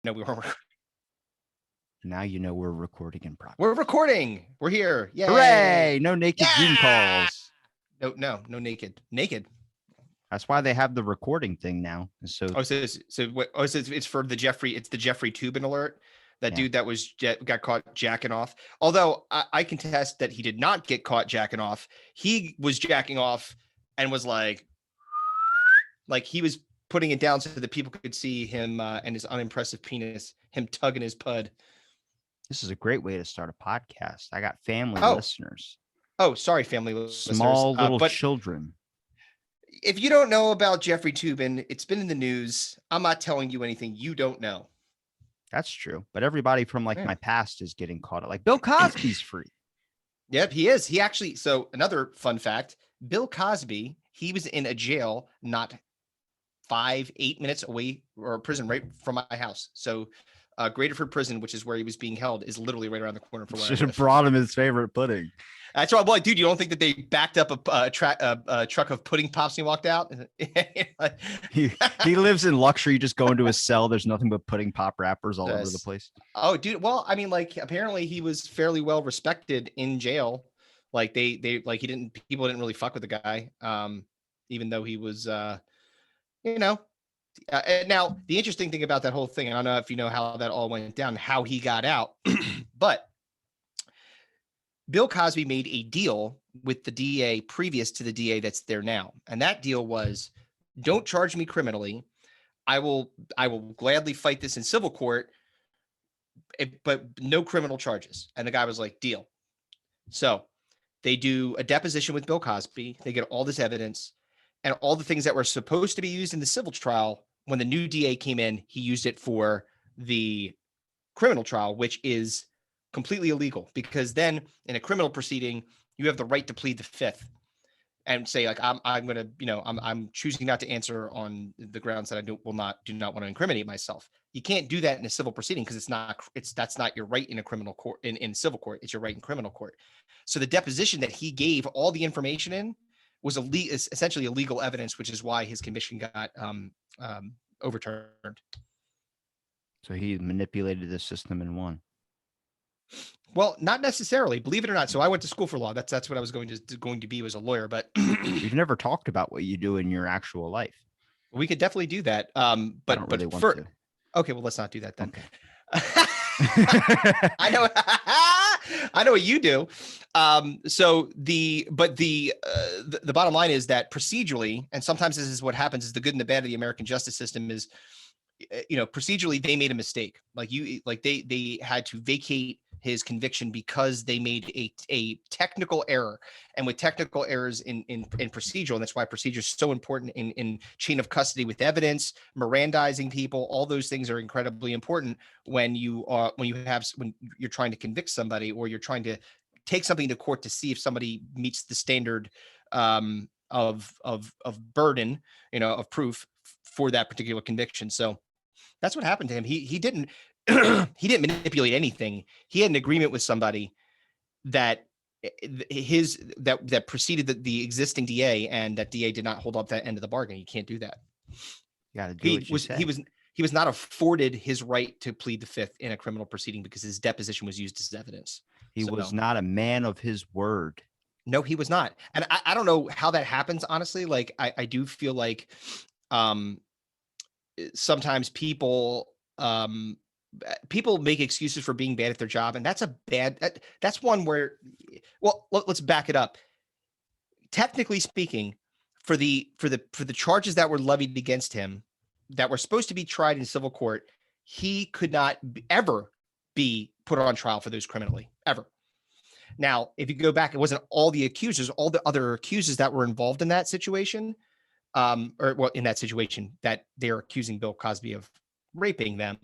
No, we weren't. Now you know we're recording in progress. We're recording. We're here. Yay! Hooray! No naked Zoom Yeah! calls. No naked. Naked. That's why they have the recording thing now. So It's for the Jeffrey. It's the Jeffrey Tubin alert. That Yeah. dude that got caught jacking off. Although I contest that he did not get caught jacking off. He was jacking off and was like he was putting it down so that people could see him and his unimpressive penis, him tugging his pud. This is a great way to start a podcast. I got family Oh. listeners. Oh, sorry, family listeners. Small little children. If you don't know about Jeffrey Tubin, it's been in the news. I'm not telling you anything you don't know. That's true. But everybody from my past is getting caught up. Like Bill Cosby's free. Yep, he is. He actually, so another fun fact, Bill Cosby, he was in a jail not 5-8 minutes away, or a prison right from my house. So Graterford Prison, which is where he was being held, is literally right around the corner from where Should have brought him his favorite pudding. That's right. Boy, dude, you don't think that they backed up a truck of pudding pops and he walked out? he lives in luxury. You just go into his cell. There's nothing but pudding pop wrappers all over the place. Oh, dude. Well, I mean, apparently he was fairly well respected in jail. People didn't really fuck with the guy. Even though he was, now the interesting thing about that whole thing, I don't know if you know how that all went down, how he got out, but Bill Cosby made a deal with the DA previous to the DA that's there now. And that deal was, don't charge me criminally. I will gladly fight this in civil court, but no criminal charges. And the guy was like, deal. So they do a deposition with Bill Cosby. They get all this evidence and all the things that were supposed to be used in the civil trial. When the new DA came in, he used it for the criminal trial, which is completely illegal, because then in a criminal proceeding, you have the right to plead the fifth and say, like, I'm choosing not to answer on the grounds that I do not want to incriminate myself. You can't do that in a civil proceeding because that's not your right in a criminal court, in civil court. It's your right in criminal court. So the deposition that he gave all the information in was essentially illegal evidence, which is why his conviction got overturned. So he manipulated the system and won. Well, not necessarily, believe it or not. So I went to school for law. That's what I was going to be, was a lawyer. But we've never talked about what you do in your actual life. We could definitely do that. I don't really want to. Okay, well, let's not do that then. Okay. I know what you do. So the bottom line is that procedurally, and sometimes this is what happens, is the good and the bad of the American justice system is, procedurally they made a mistake. They had to vacate his conviction because they made a technical error. And with technical errors in procedural, and that's why procedure is so important in chain of custody with evidence, Mirandizing people, all those things are incredibly important when you're trying to convict somebody, or you're trying to take something to court to see if somebody meets the standard of burden, of proof for that particular conviction. So that's what happened to him. He didn't manipulate anything. He had an agreement with somebody that preceded the existing DA, and that DA did not hold up that end of the bargain. You can't do that. You got to do what you say. He was not afforded his right to plead the fifth in a criminal proceeding because his deposition was used as evidence. He was not a man of his word. No, he was not. And I don't know how that happens, honestly. Like, I do feel like sometimes people make excuses for being bad at their job. And that's one where, well, let's back it up. Technically speaking, for the charges that were levied against him, that were supposed to be tried in civil court, he could not ever be put on trial for those criminally, ever. Now, if you go back, it wasn't all the accusers, all the other accusers that were involved in that situation, in that situation that they're accusing Bill Cosby of raping them,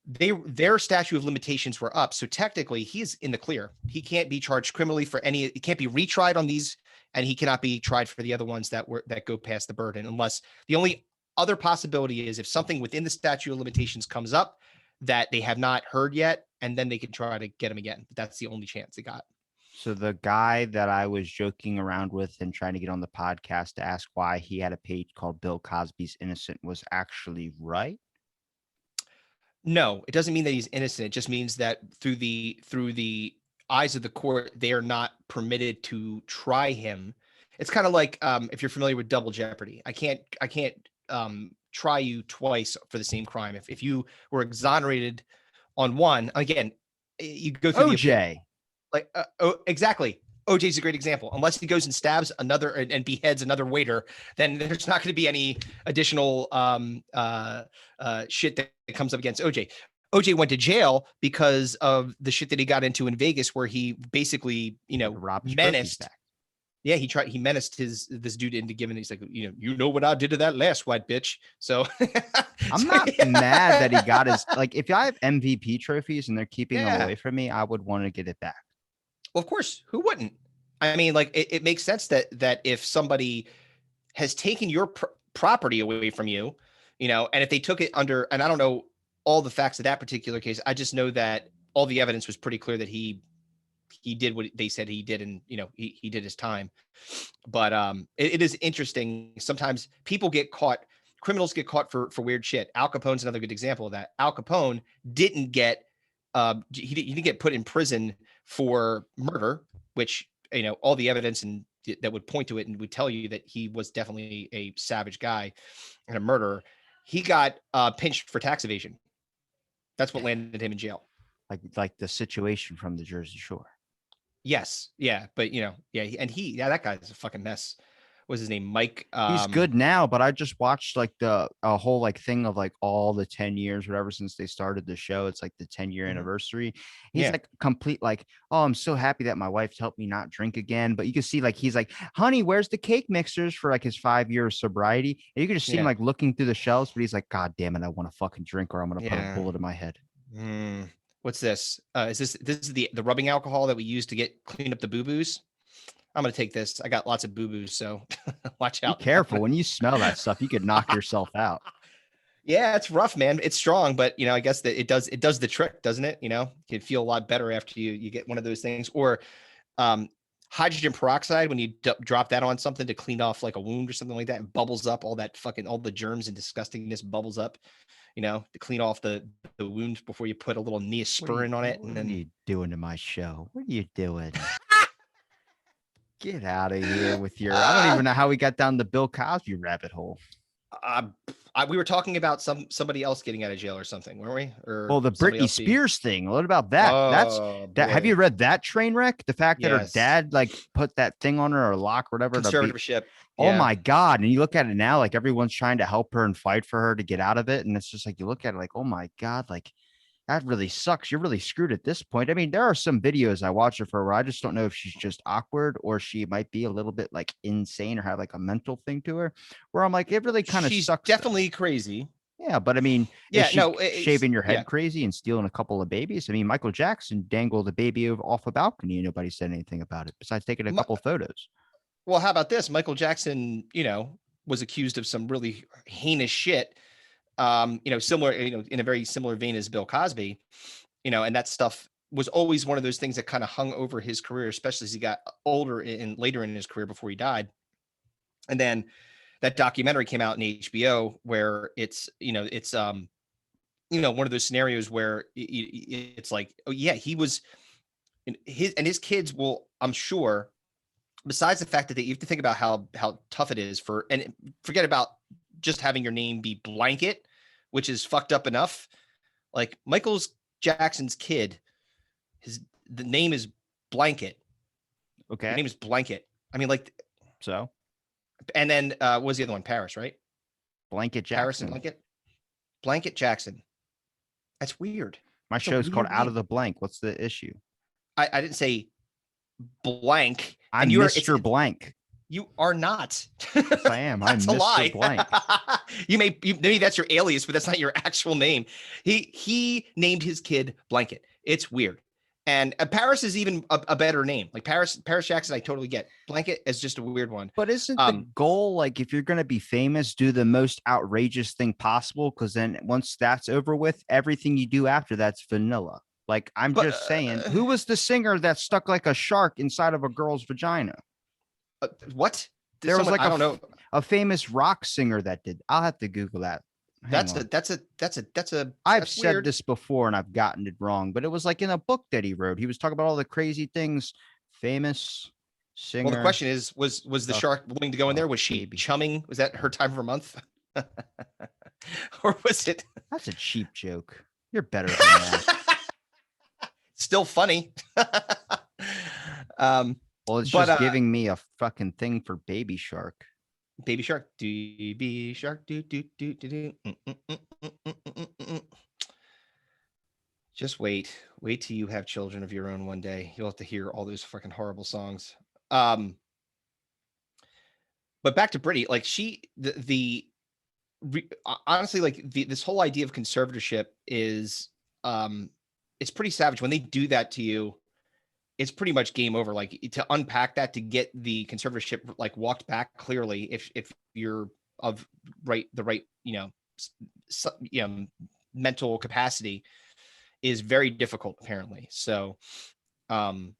their statute of limitations were up. So technically he's in the clear. He can't be charged criminally for he can't be retried on these, and he cannot be tried for the other ones that go past the burden, unless the only other possibility is if something within the statute of limitations comes up that they have not heard yet, and then they can try to get him again. But that's the only chance they got. So the guy that I was joking around with and trying to get on the podcast to ask why he had a page called Bill Cosby's Innocent was actually right? No, it doesn't mean that he's innocent. It just means that through the eyes of the court, they are not permitted to try him. It's kind of like if you're familiar with double jeopardy. I can't try you twice for the same crime. If you were exonerated on one, again, you go through the appeal. OJ. Like exactly. OJ's a great example. Unless he goes and stabs another and beheads another waiter, then there's not going to be any additional shit that comes up against OJ. OJ went to jail because of the shit that he got into in Vegas, where he basically, menaced. Yeah, he menaced this dude into giving. He's like, you know what I did to that last white bitch. So I'm not mad that he got his, like, if I have MVP trophies and they're keeping them away from me, I would want to get it back. Well, of course, who wouldn't? I mean, like, it makes sense that if somebody has taken your property away from you, and if they took it under, and I don't know all the facts of that particular case, I just know that all the evidence was pretty clear that he did what they said he did, and he did his time. But it is interesting. Sometimes criminals get caught for weird shit. Al Capone's another good example of that. Al Capone didn't get he didn't get put in prison for murder, which all the evidence and that would point to it and would tell you that he was definitely a savage guy and a murderer. He got pinched for tax evasion. That's what landed him in jail. Like the situation from the Jersey Shore. Yes, yeah, but that guy's a fucking mess. What's his name? Mike. He's good now, but I just watched like a whole like thing of like all the 10 years, whatever, since they started the show. It's like the 10-year anniversary. He's like complete, like, oh, I'm so happy that my wife's helped me not drink again. But you can see like he's like, honey, where's the cake mixers for like his 5 years sobriety? And you can just see him like looking through the shelves, but he's like, God damn it, I want to fucking drink or I'm gonna put a bullet in my head. What's this? Is this is the rubbing alcohol that we use to clean up the boo-boos? I'm going to take this. I got lots of boo-boos, so watch out. Be careful. When you smell that stuff, you could knock yourself out. Yeah, it's rough, man. It's strong, but I guess that it does the trick, doesn't it? You can feel a lot better after you get one of those things. Or hydrogen peroxide, when you drop that on something to clean off like a wound or something like that, and bubbles up all the germs and disgustingness bubbles up, to clean off the wounds before you put a little Neosporin on it. And then what are you doing to my show? What are you doing? Get out of here with your, I don't even know how we got down the Bill Cosby rabbit hole. We were talking about somebody else getting out of jail or something, weren't we? Or the Britney Spears thing. What about that? That. Have you read that train wreck? The fact that her dad like put that thing on her or lock or whatever. Conservatorship. Oh my God. And you look at it now, like everyone's trying to help her and fight for her to get out of it. And it's just like, you look at it like, oh my God, like that really sucks. You're really screwed at this point. I mean, there are some videos I watch of her where I just don't know if she's just awkward or she might be a little bit like insane or have like a mental thing to her, where I'm like, it really kind of sucks. Definitely crazy. Yeah, but I mean, is she shaving your head crazy and stealing a couple of babies? I mean, Michael Jackson dangled a baby off a balcony and nobody said anything about it besides taking a couple photos. Well, how about this? Michael Jackson, was accused of some really heinous shit. Similar, in a very similar vein as Bill Cosby, and that stuff was always one of those things that kind of hung over his career, especially as he got older and later in his career before he died. And then that documentary came out in HBO where it's one of those scenarios where it's like, oh yeah, he was his kids will, I'm sure, besides the fact that you have to think about how tough it is and forget about just having your name be Blanket, which is fucked up enough. Like Michael Jackson's kid, the name is Blanket. Okay. The name is Blanket. I mean, like, so. And then what was the other one? Paris, right? Blanket Jackson. Paris and Blanket Jackson. That's weird. My show's called Out of the Blank. What's the issue? I didn't say blank. I'm Mr. Blank. You are not. Yes, I am. I'm Mr. Lie. Blank. Maybe that's your alias, but that's not your actual name. He named his kid Blanket. It's weird. And Paris is even a better name. Like Paris Jackson, I totally get. Blanket is just a weird one. But isn't the goal, like, if you're going to be famous, do the most outrageous thing possible? Because then once that's over with, everything you do after that's vanilla. Like, I'm just saying, who was the singer that stuck like a shark inside of a girl's vagina? What? There was like, I don't know, a famous rock singer that did. I'll have to Google that. Hang on. I've said weird. this before and I've gotten it wrong, but it was like in a book that he wrote. He was talking about all the crazy things. Famous Well, the singer. question is, was the Suck shark willing to go in there? Was she baby. chumming? Was that her time of her month? Or was it That's a cheap joke. You're better than that. still funny? Well, it's but just giving me a fucking thing for Baby Shark. Baby Shark, baby shark, do do do do do. Just wait till you have children of your own one day. You'll have to hear all those fucking horrible songs. But back to Britney, like honestly, like this whole idea of conservatorship is, it's pretty savage when they do that to you. It's pretty much game over. Like, to unpack that, to get the conservatorship like walked back clearly, if you're of the right, mental capacity, is very difficult apparently. So, and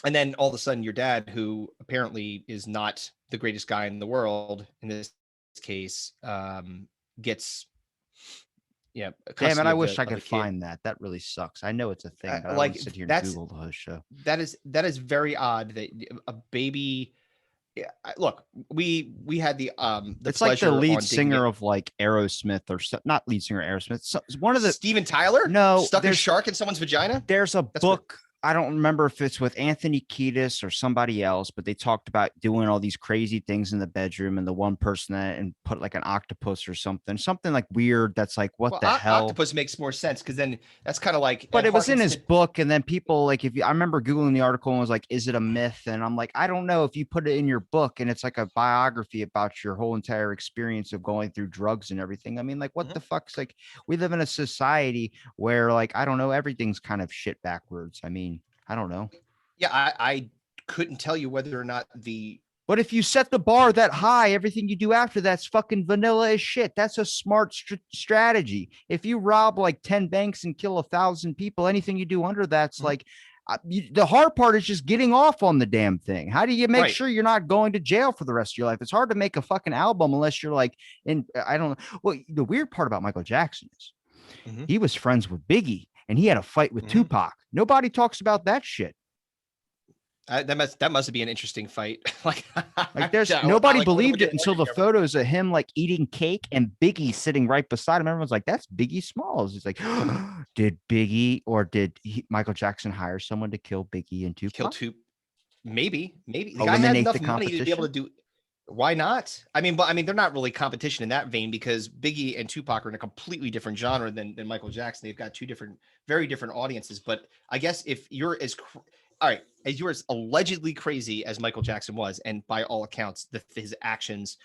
then all of a sudden your dad, who apparently is not the greatest guy in the world in this case, gets Damn it, custody I of wish I the could kid. find that. That really sucks. I know it's a thing, but I don't like, want to sit here and that's Google the whole show. that is very odd that a baby. Yeah, look, we had the It's like the pleasure lead on digging singer it. of like Aerosmith or not lead singer Aerosmith. So one of the Steven Tyler No, stuck a there's shark in someone's vagina. there's a That's what- book. I don't remember if it's with Anthony Kiedis or somebody else, but they talked about doing all these crazy things in the bedroom, and the one person that and put like an octopus or something like weird. That's like, what Well, the hell? octopus makes more sense, because then that's kind of like. But it was in his book, and then people like, if you, I remember Googling the article and was like, is it a myth? And I'm like, I don't know. If you put it in your book and it's like a biography about your whole entire experience of going through drugs and everything, I mean, like, what the fuck's, like, we live in a society where, like, I don't know, everything's kind of shit backwards. I mean, I don't know. Yeah, I couldn't tell you whether or not But if you set the bar that high, everything you do after that's fucking vanilla as shit. That's a smart strategy. If you rob like 10 banks and kill 1,000 people, anything you do under that's like, the hard part is just getting off on the damn thing. How do you make sure you're not going to jail for the rest of your life? It's hard to make a fucking album unless you're like I don't know. Well, the weird part about Michael Jackson is he was friends with Biggie and he had a fight with Tupac. Nobody talks about that shit. That must be an interesting fight. like there's nobody believed it until the photos of him like eating cake and Biggie sitting right beside him. Everyone's like, that's Biggie Smalls. He's like, did Biggie or did Michael Jackson hire someone to kill Biggie and Tupac? Maybe the guy Eliminate had enough the money to be able to do. Why not? I mean, they're not really competition in that vein, because Biggie and Tupac are in a completely different genre than Michael Jackson. They've got very different audiences. But I guess if you're as you're as allegedly crazy as Michael Jackson was, and by all accounts, his actions,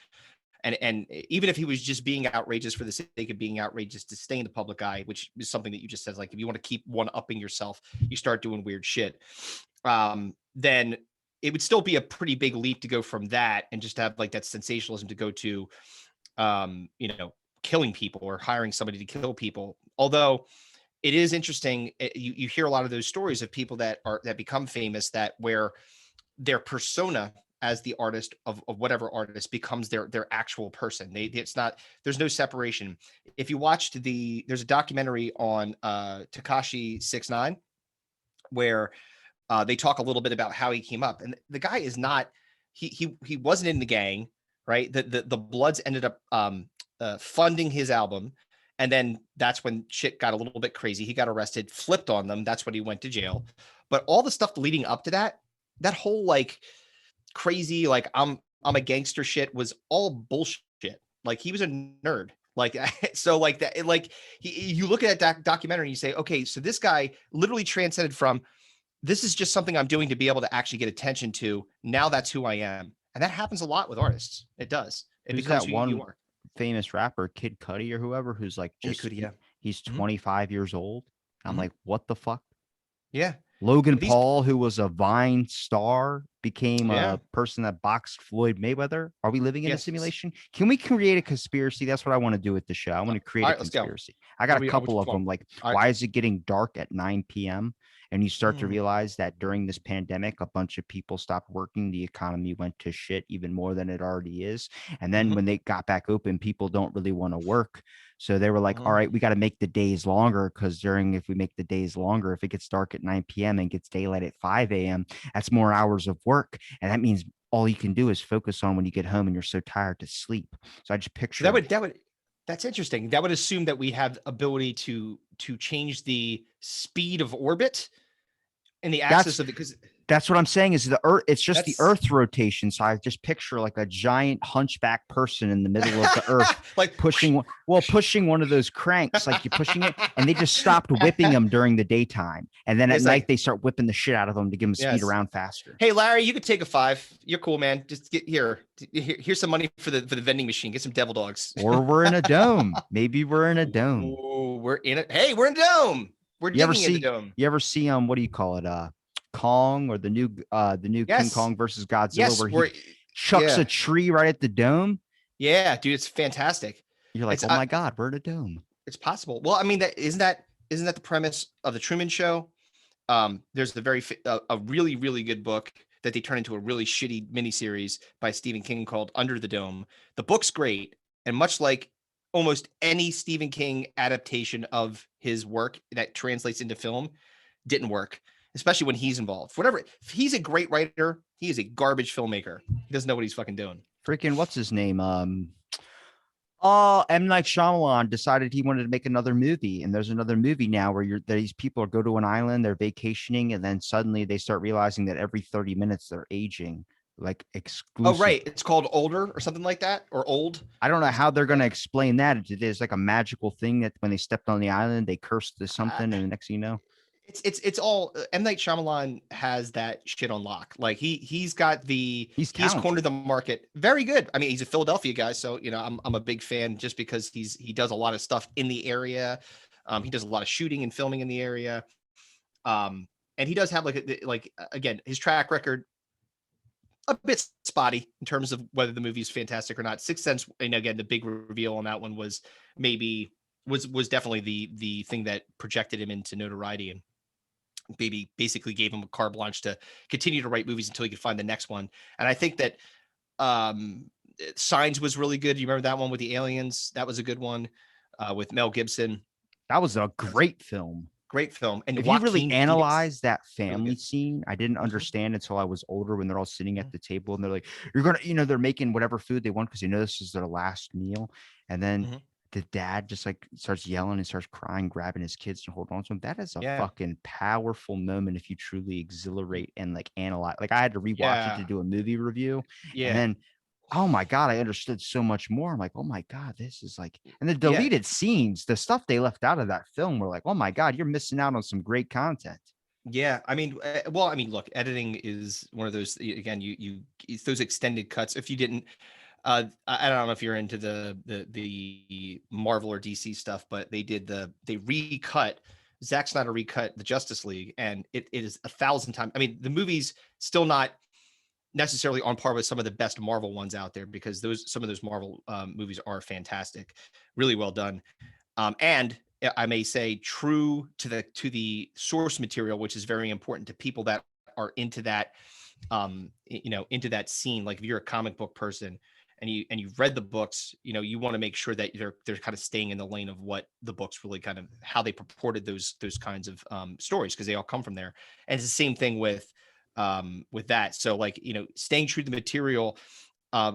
and even if he was just being outrageous for the sake of being outrageous to stay in the public eye, which is something that you just said, like, if you want to keep one-upping yourself, you start doing weird shit. Then it would still be a pretty big leap to go from that and just have like that sensationalism to go to, killing people or hiring somebody to kill people. Although it is interesting, you hear a lot of those stories of people that become famous, that where their persona as the artist of whatever artist becomes their actual person. There's no separation. If you watched there's a documentary on Tekashi 6ix9ine where they talk a little bit about how he came up, and the guy is not, he wasn't in the gang, right? The Bloods ended up funding his album, and then that's when shit got a little bit crazy. He got arrested, flipped on them. That's when he went to jail. But all the stuff leading up to that whole like crazy, like I'm a gangster shit, was all bullshit. Like, he was a nerd. Like, so like that, like you look at that documentary and you say, okay, so this guy literally transcended from, this is just something I'm doing to be able to actually get attention to. Now that's who I am. And that happens a lot with artists. It does. It becomes who you are. Famous rapper, Kid Cudi or whoever, who's like, he's 25 years old. I'm like, what the fuck? Yeah. Logan Paul, who was a Vine star, became a person that boxed Floyd Mayweather. Are we living in a simulation? Can we create a conspiracy? That's what I want to do with the show. I want to create a conspiracy. I got a Which couple of one? them. Like, All right. why is it getting dark at 9 p.m.? And you start to Mm, realize that during this pandemic, a bunch of people stopped working. The economy went to shit even more than it already is. And then mhm, when they got back open, people don't really want to work. So they were like, all mhm. right, we got to make the days longer because if we make the days longer, if it gets dark at 9 p.m. and gets daylight at 5 a.m., that's more hours of work. And that means all you can do is focus on when you get home and you're so tired to sleep. So I just So that picture would that's interesting. That would assume that we have ability to change the speed of orbit and the that's axis of it because That's what I'm saying is the earth. It's just the that's earth rotation. So I just picture like a giant hunchback person in the middle of the earth like whoosh, whoosh. pushing one of those cranks, like you're pushing it. And they just stopped whipping them during the daytime. And then at It's night, like they start whipping the shit out of them to give them speed yes. around faster. Hey Larry, you could take a 5. You're cool, man. Just get here. Here's some money for the vending machine. Get some devil dogs. Or we're in a dome. Maybe we're in a dome. Ooh, we're in it. Hey, we're in the dome. We're You ever digging in the see, dome. what do you call it? Kong or the new King Yes. Kong versus Godzilla, Yes, where he we're chucks a yeah. tree right at the dome. Yeah, dude, it's fantastic. You're like, It's oh my God, we're in a dome. it's possible. Well, I mean, that isn't that the premise of the Truman Show? There's a really really good book that they turn into a really shitty miniseries by Stephen King called Under the Dome. The book's great, and much like almost any Stephen King adaptation of his work that translates into film, didn't work, especially when he's involved. Whatever, if he's a great writer, he is a garbage filmmaker. He doesn't know what he's fucking doing. Freaking what's his name? Oh, M. Night Shyamalan decided he wanted to make another movie, and there's another movie now where these people go to an island, they're vacationing, and then suddenly they start realizing that every 30 minutes they're aging, like Oh, exclusive. right, it's called Older or something like that, or Old. I don't know It's how called they're going to explain that. It is like a magical thing that when they stepped on the island, they cursed to uh, something, and the next thing you know, it's all M Night Shyamalan has that shit on lock. Like he's he's cornered talented. the market very good. I mean, he's a Philadelphia guy, so I'm a big fan just because he does a lot of stuff in the area. He does a lot of shooting and filming in the area. And he does have like again his track record a bit spotty in terms of whether the movie is fantastic or not. Sixth Sense, and again, the big reveal on that one was maybe was definitely the thing that projected him into notoriety and maybe basically gave him a carte blanche to continue to write movies until he could find the next one. And I think that Signs was really good. You remember that one with the aliens? That was a good one with Mel Gibson. That was a great film. Great film. And If you really Joaquin Phoenix, analyze that really family good. scene, I didn't Mhm, understand until I was older when they're all sitting at mhm. the table and they're like, you're gonna, they're making whatever food they want because they know this is their last meal. And then Mhm. the dad just like starts yelling and starts crying, grabbing his kids to hold on to him. That is a Yeah. fucking powerful moment if you truly exhilarate and like analyze. Like I had to rewatch it to Yeah. do a movie review. And Yeah. then oh my God, I understood so much more. I'm like, oh my God, this is like, and the Yeah. deleted scenes, the stuff they left out of that film were like, oh my God, you're missing out on some great content. Yeah, I mean, well, I mean, look, editing is one of those. Again, it's those extended cuts. If you didn't, I don't know if you're into the Marvel or DC stuff, but they recut Zack Snyder recut the Justice League, and it is 1,000 times. I mean, the movie's still not necessarily on par with some of the best Marvel ones out there because some of those Marvel movies are fantastic, really well done. And I may say true to the source material, which is very important to people that are into that, into that scene. Like if you're a comic book person and you've read the books, you want to make sure that they're kind of staying in the lane of what the books really kind of how they purported those kinds of stories because they all come from there. And it's the same thing with that. So like staying true to the material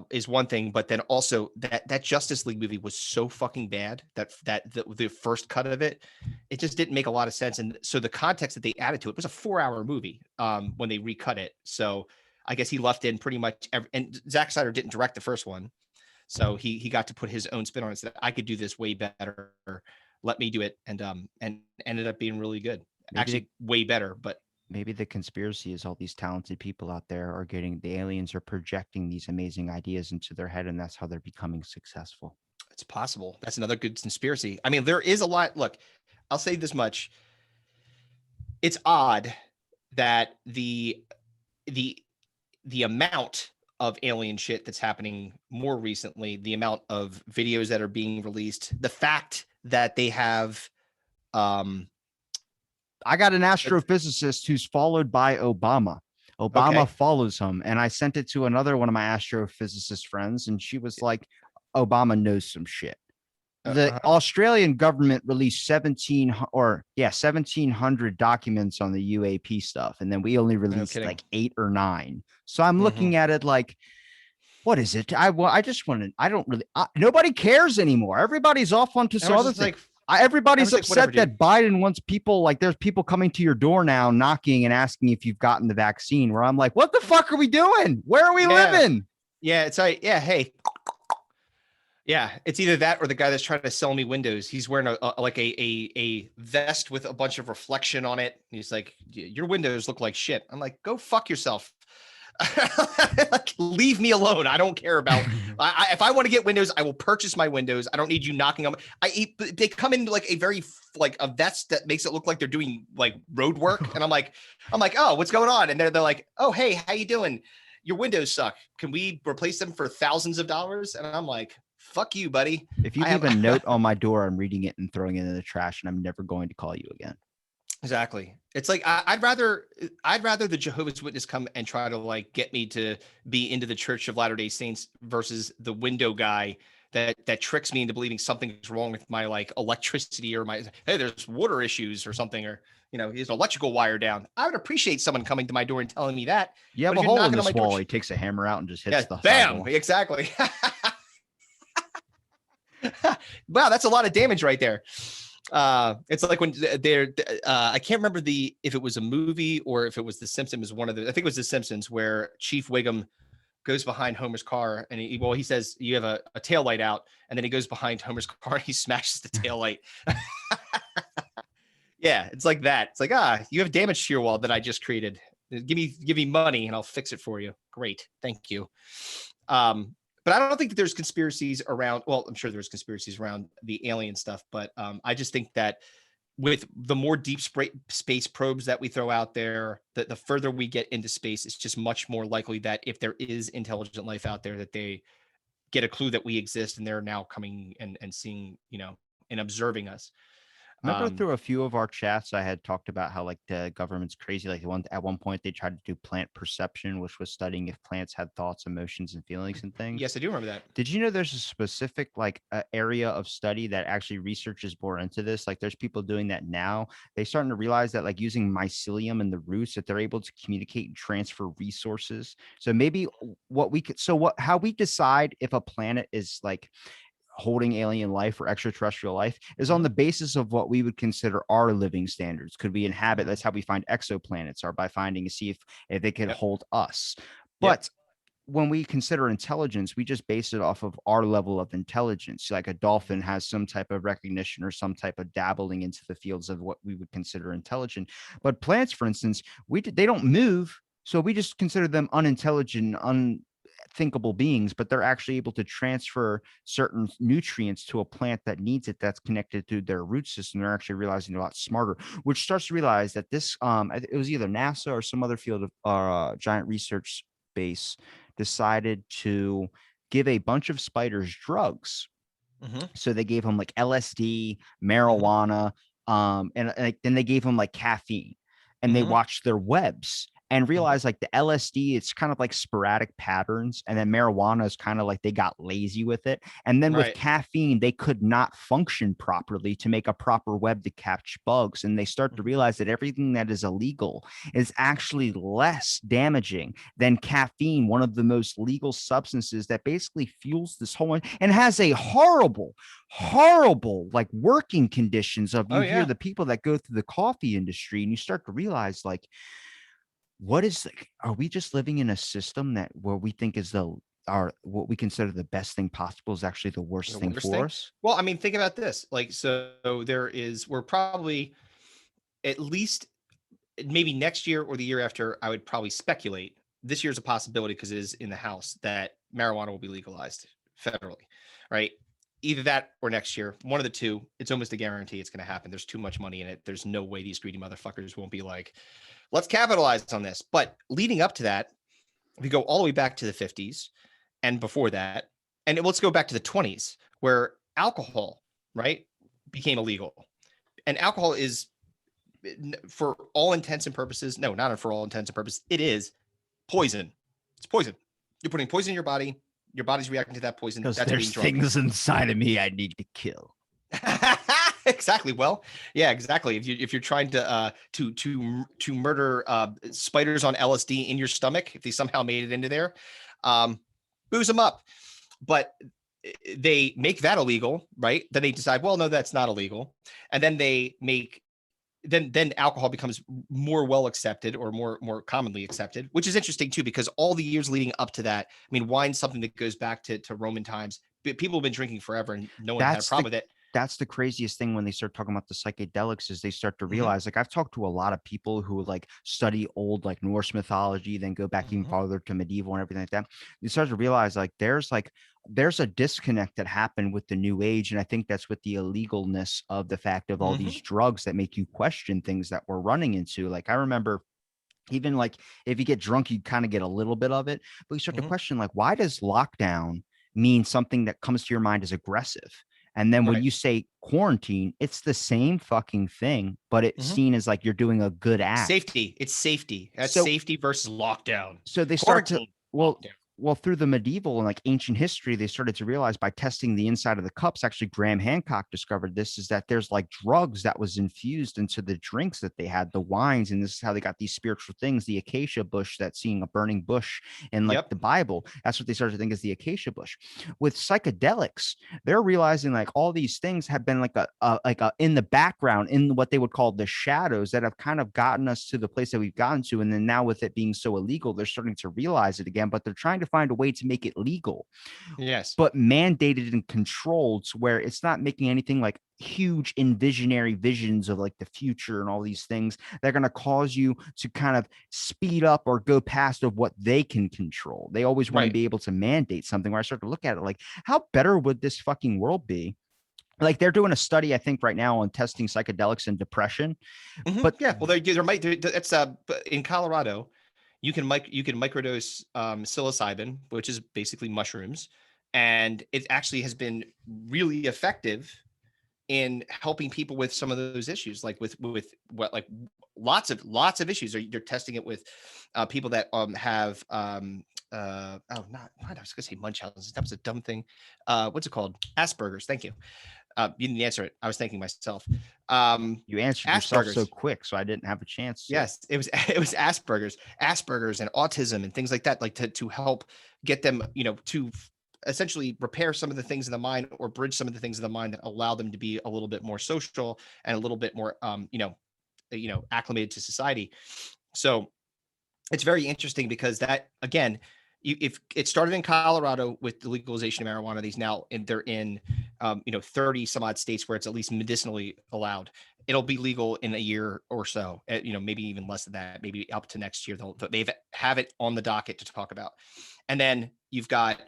is one thing, but then also that Justice League movie was so fucking bad that the first cut of it, it just didn't make a lot of sense. And so the context that they added to it was a 4-hour movie when they recut it. So I guess he left in pretty much and Zack Snyder didn't direct the first one, so he got to put his own spin on it. Said I could do this way better. Let me do it, and ended up being really good. Maybe the Actually, way better. But maybe the conspiracy is all these talented people out there are getting the aliens are projecting these amazing ideas into their head, and that's how they're becoming successful. it's possible. That's another good conspiracy. I mean, there is a lot. Look, I'll say this much. It's odd that the the amount of alien shit that's happening more recently, the amount of videos that are being released, the fact that they have. I got an astrophysicist who's followed by Obama. Obama follows him. And I sent it to another one of my astrophysicist friends, and she was like, Obama knows some shit. The Australian government released 1,700 documents on the UAP stuff. And then we only released like 8 or 9. So I'm looking at it like, what is it? I just want to, I don't really, nobody cares anymore. Everybody's off onto some other thing. Everybody's upset that Biden wants people, like there's people coming to your door now knocking and asking if you've gotten the vaccine, where I'm like, what the fuck are we doing? Where are we living? Yeah. It's like, yeah. Hey, yeah, it's either that or the guy that's trying to sell me windows. He's wearing a vest with a bunch of reflection on it. He's like, your windows look like shit. I'm like, go fuck yourself. Like, leave me alone. I don't care about. If I want to get windows, I will purchase my windows. I don't need you knocking on. They come in like a vest that makes it look like they're doing like road work, and I'm like, oh, what's going on? And they're like, oh, hey, how you doing? Your windows suck. Can we replace them for thousands of dollars? And I'm like, fuck you, buddy. If you leave a note on my door, I'm reading it and throwing it in the trash, and I'm never going to call you again. Exactly. It's like I'd rather the Jehovah's Witness come and try to like get me to be into the Church of Latter-day Saints versus the window guy that tricks me into believing something's wrong with my like electricity or my, hey, there's water issues or something, or there's an electrical wire down. I would appreciate someone coming to my door and telling me that. You have a hole in this wall. He takes a hammer out and just hits the bam. sidewall. Exactly. Wow, that's a lot of damage right there. It's like when they're I can't remember if it was a movie or if it was The Simpsons, I think it was The Simpsons, where Chief Wiggum goes behind Homer's car and he says, you have a tail light out, and then he goes behind Homer's car and he smashes the tail light. Yeah, it's like that. It's like, you have damage to your wall that I just created. Give me money and I'll fix it for you. Great, thank you. But I don't think that there's conspiracies around. Well, I'm sure there's conspiracies around the alien stuff, but I just think that with the more deep space probes that we throw out there, the further we get into space, it's just much more likely that if there is intelligent life out there, that they get a clue that we exist and they're now coming and seeing, and observing us. Remember through a few of our chats, I had talked about how like the government's crazy. Like at one point they tried to do plant perception, which was studying if plants had thoughts, emotions, and feelings and things. Yes, I do remember that. Did you know there's a specific like area of study that actually researches more into this? Like there's people doing that now. They're starting to realize that like using mycelium in the roots, that they're able to communicate and transfer resources. So maybe how we decide if a planet is like holding alien life or extraterrestrial life is on the basis of what we would consider our living standards. Could we inhabit? That's how we find exoplanets, or by finding to see if they can hold us. But when we consider intelligence, we just base it off of our level of intelligence. Like a dolphin has some type of recognition or some type of dabbling into the fields of what we would consider intelligent. But plants, for instance, they don't move. So we just consider them unintelligent, thinkable beings, but they're actually able to transfer certain nutrients to a plant that needs it, that's connected to their root system. They're actually realizing they're a lot smarter, which starts to realize that this it was either NASA or some other field of giant research base decided to give a bunch of spiders drugs. So they gave them like LSD, marijuana, and then they gave them like caffeine, and they watched their webs and realized like the LSD, it's kind of like sporadic patterns. And then marijuana is kind of like they got lazy with it. And then with caffeine, they could not function properly to make a proper web to catch bugs. And they start to realize that everything that is illegal is actually less damaging than caffeine, one of the most legal substances that basically fuels this whole one and has a horrible like working conditions of hear the people that go through the coffee industry, and you start to realize like, are we just living in a system that where we think is what we consider the best thing possible is actually the worst thing for us? Well, I mean, think about this. Like, so we're probably at least maybe next year or the year after, I would probably speculate. This year's a possibility because it is in the House that marijuana will be legalized federally, right? Either that or next year, one of the two. It's almost a guarantee it's going to happen. There's too much money in it. There's no way these greedy motherfuckers won't be like, let's capitalize on this. But leading up to that, we go all the way back to the 50s and before that, and let's go back to the 20s, where alcohol, right, became illegal. And alcohol is, for all intents and purposes, no, not for all intents and purposes, it is poison. It's poison. You're putting poison in your body. Your body's reacting to that poison. Because That's being there's drunk. things inside of me I need to kill. Exactly. Well, yeah, exactly. If you're trying to murder spiders on LSD in your stomach, if they somehow made it into there, booze them up. But they make that illegal, right? Then they decide, well, no, that's not illegal, and then they make then alcohol becomes more well accepted, or more commonly accepted, which is interesting too, because all the years leading up to that, I mean, wine's something that goes back to Roman times. People have been drinking forever, and no one had a problem with it. That's the craziest thing when they start talking about the psychedelics, is they start to Mhm. realize, like, I've talked to a lot of people who like study old like Norse mythology, then go back even Mhm. farther to medieval and everything like that. They start to realize there's a disconnect that happened with the new age. And I think that's with the illegalness of the fact of all Mhm. these drugs that make you question things that we're running into. Like I remember, even like if you get drunk, you kind of get a little bit of it, but you start to Mhm. question, like, why does lockdown mean something that comes to your mind as aggressive? And then when Right. you say quarantine, it's the same fucking thing, but it's Mhm. seen as like you're doing a good act. Safety. It's safety. That's So safety versus lockdown. so they start to, Quarantine. well Lockdown. well through the medieval and like ancient history, they started to realize by testing the inside of the cups, actually Graham Hancock discovered this, is that there's like drugs that was infused into the drinks that they had, the wines, and this is how they got these spiritual things, the acacia bush, that's seeing a burning bush in like Yep. the Bible. That's what they started to think is the acacia bush. With psychedelics, they're realizing like all these things have been like a in the background, in what they would call the shadows, that have kind of gotten us to the place that we've gotten to. And then now with it being so illegal, they're starting to realize it again, but they're trying to find a way to make it legal, Yes. but mandated and controlled, to where it's not making anything like huge envisionary visions of like the future and all these things that are going to cause you to kind of speed up or go past of what they can control. They always want to Right. be able to mandate something, where I start to look at it like, how better would this fucking world be? Like they're doing a study, I think, right now on testing psychedelics and depression. Mhm. But Yeah. Well, there might. It's in Colorado, you can microdose psilocybin, which is basically mushrooms, and it actually has been really effective in helping people with some of those issues, like with what, like lots of issues. They're testing it with people that have oh, not I was gonna say Munchausen's. That was a dumb thing. What's it called? Asperger's. Thank you. You didn't answer it. I was thanking myself. you answered yourself so Asperger's. quick, so I didn't have a chance to. Yes, it was it was Asperger's and autism and things like that, like to help get them, to essentially repair some of the things in the mind, or bridge some of the things in the mind that allow them to be a little bit more social and a little bit more acclimated to society. So it's very interesting because that, again, if it started in Colorado with the legalization of marijuana, these now, and they're in 30 some odd states where it's at least medicinally allowed. It'll be legal in a year or so, maybe even less than that, maybe up to next year. They've have it on the docket to talk about. And then you've got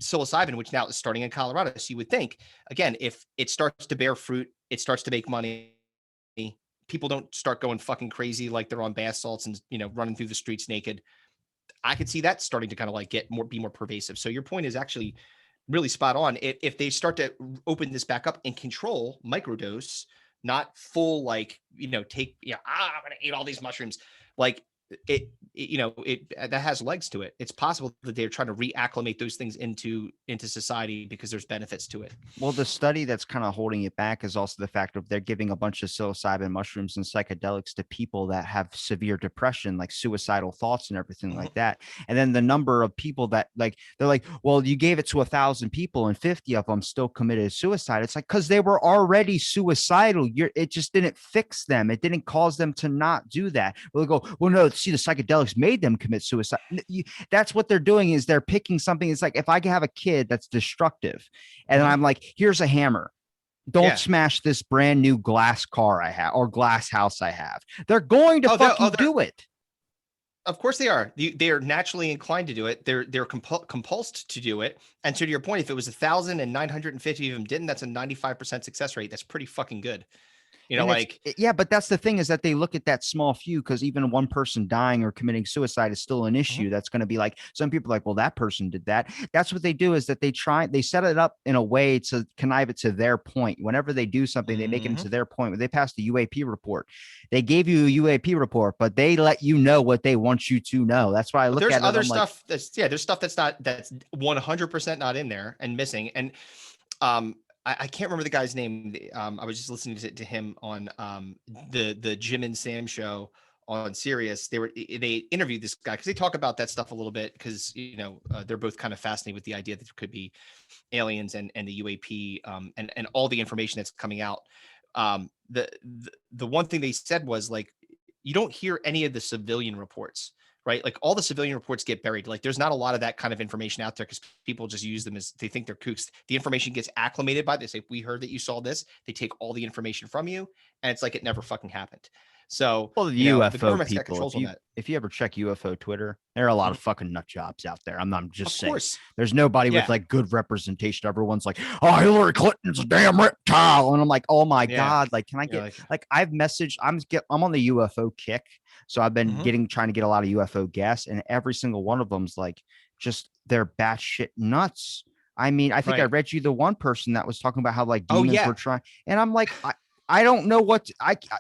psilocybin, which now is starting in Colorado. So you would think, again, if it starts to bear fruit, it starts to make money. People don't start going fucking crazy like they're on bath salts and running through the streets naked. I could see that starting to kind of like be more pervasive. So your point is actually really spot on. If they start to open this back up and control microdose, not full, like, take, I'm going to eat all these mushrooms. Like that has legs to it. It's possible that they're trying to reacclimate those things into society because there's benefits to it. Well, the study that's kind of holding it back is also the fact of they're giving a bunch of psilocybin mushrooms and psychedelics to people that have severe depression, like suicidal thoughts and everything Mhm. like that. And then the number of people that like, they're like, well, you gave it to 1,000 people and 50 of them still committed suicide. It's like, because they were already suicidal. It just didn't fix them. It didn't cause them to not do that. We'll go, well, no, see, the psychedelics made them commit suicide. That's what they're doing, is they're picking something. It's like, if I have a kid that's destructive, and then Mhm. I'm like, here's a hammer. Don't Yeah. smash this brand new glass car I have, or glass house I have. They're going to Oh, fucking do it. of course they are. They are naturally inclined to do it. They're compulsed to do it. And so to your point, if it was 1,950 of them didn't, that's a 95% success rate. That's pretty fucking good. And Like, yeah, but that's the thing, is that they look at that small few, because even one person dying or committing suicide is still an issue. That's going to be like, some people are like, well, that person did that. That's what they do, is that they set it up in a way to connive it to their point. Whenever they do something, they make it into their point. When they passed the UAP report, they gave you a UAP report, but they let you know what they want you to know. That's why I look there's at it. other I'm like, stuff there's stuff that's 100% not in there and missing. And I can't remember the guy's name. I was just listening to him on the Jim and Sam show on Sirius. They interviewed this guy because they talk about that stuff a little bit, because they're both kind of fascinated with the idea that there could be aliens and the UAP, and all the information that's coming out. The one thing they said was, like, you don't hear any of the civilian reports, right? Like, all the civilian reports get buried. Like, there's not a lot of that kind of information out there because people just use them as they think they're kooks. The information gets acclimated by, they say, we heard that you saw this. They take all the information from you, and it's like it never fucking happened. So, well, the the UFO government's got people, controls on that. if you ever check UFO Twitter, there are a lot of Mhm. fucking nut jobs out there. I'm Of just saying. course. There's nobody with Yeah. like good representation. Everyone's like, oh, Hillary Clinton's a damn reptile. And I'm like, oh my Yeah. God. Like, can I You're get like I've messaged, I'm on the UFO kick. So I've been Mhm. trying to get a lot of UFO guests, and every single one of them's like, just they're batshit nuts. I mean, I think I Right. read you the one person that was talking about how like Oh demons were yeah. trying, and I'm like, I don't know what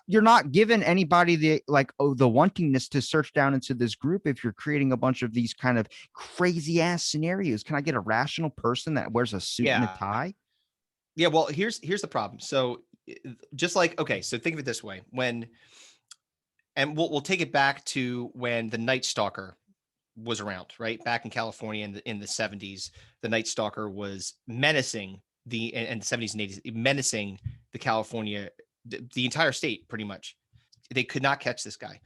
you're not giving anybody the the wantingness to search down into this group if you're creating a bunch of these kind of crazy ass scenarios. Can I get a rational person that wears a suit and a Yeah. tie? Yeah, well, here's the problem. So, just like, okay, so think of it this way. And we'll take it back to when the Night Stalker was around, right? Back in California in the 70s, the Night Stalker was menacing and the 70s and 80s, menacing the California, the entire state pretty much. They could not catch this guy.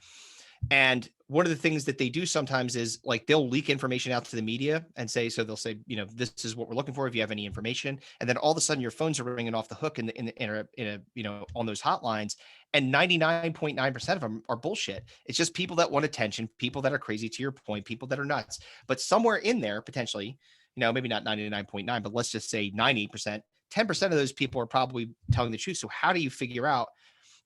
And one of the things that they do sometimes is, like, they'll leak information out to the media and say, so they'll say, this is what we're looking for if you have any information. And then all of a sudden your phones are ringing off the hook in a on those hotlines. And 99.9% of them are bullshit. It's just people that want attention, people that are crazy, to your point, people that are nuts. But somewhere in there, potentially, maybe not 99.9, but let's just say 90%, 10% of those people are probably telling the truth. So how do you figure out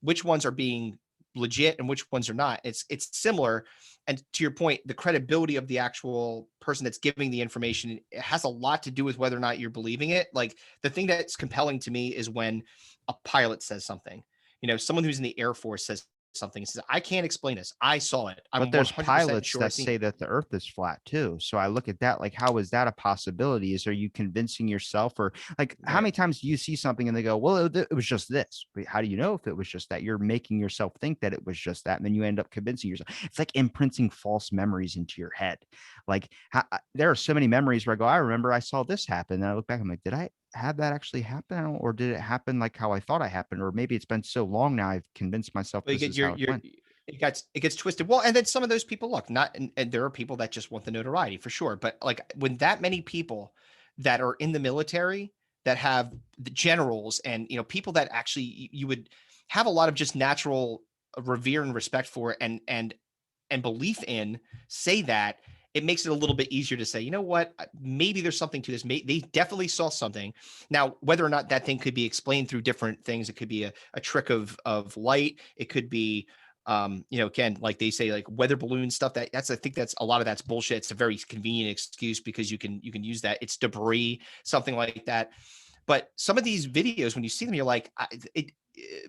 which ones are being legit and which ones are not? It's similar. And to your point, the credibility of the actual person that's giving the information, it has a lot to do with whether or not you're believing it. Like, the thing that's compelling to me is when a pilot says something, someone who's in the Air Force says something and says, I can't explain this, I saw it, But I'm there's 100% pilots sure I that seen say it. that the earth is flat too. So I look at that like, how is that a possibility? Are you convincing yourself, or like, how Right. many times do you see something and they go, well, it was just this. But how do you know if it was just that? You're making yourself think that it was just that. And then you end up convincing yourself. It's like imprinting false memories into your head. Like, there are so many memories where I go, I remember I saw this happen. And I look back, I'm like, did I have that actually happen? Or did it happen like how I thought I happened? Or maybe it's been so long now, I've convinced myself But you this get is how it your went. it gets twisted. Well, and then some of those people, look, not and there are people that just want the notoriety for sure. But, like, when that many people that are in the military, that have the generals and people that actually you would have a lot of just natural revere and respect for and belief in, say that, it makes it a little bit easier to say, you know what, maybe there's something to this. They definitely saw something. Now, whether or not that thing could be explained through different things, it could be a trick of light. It could be, again, like they say, like weather balloon stuff. I think that's a lot of that's bullshit. It's a very convenient excuse because you can use that. It's debris, something like that. But some of these videos, when you see them, you're like,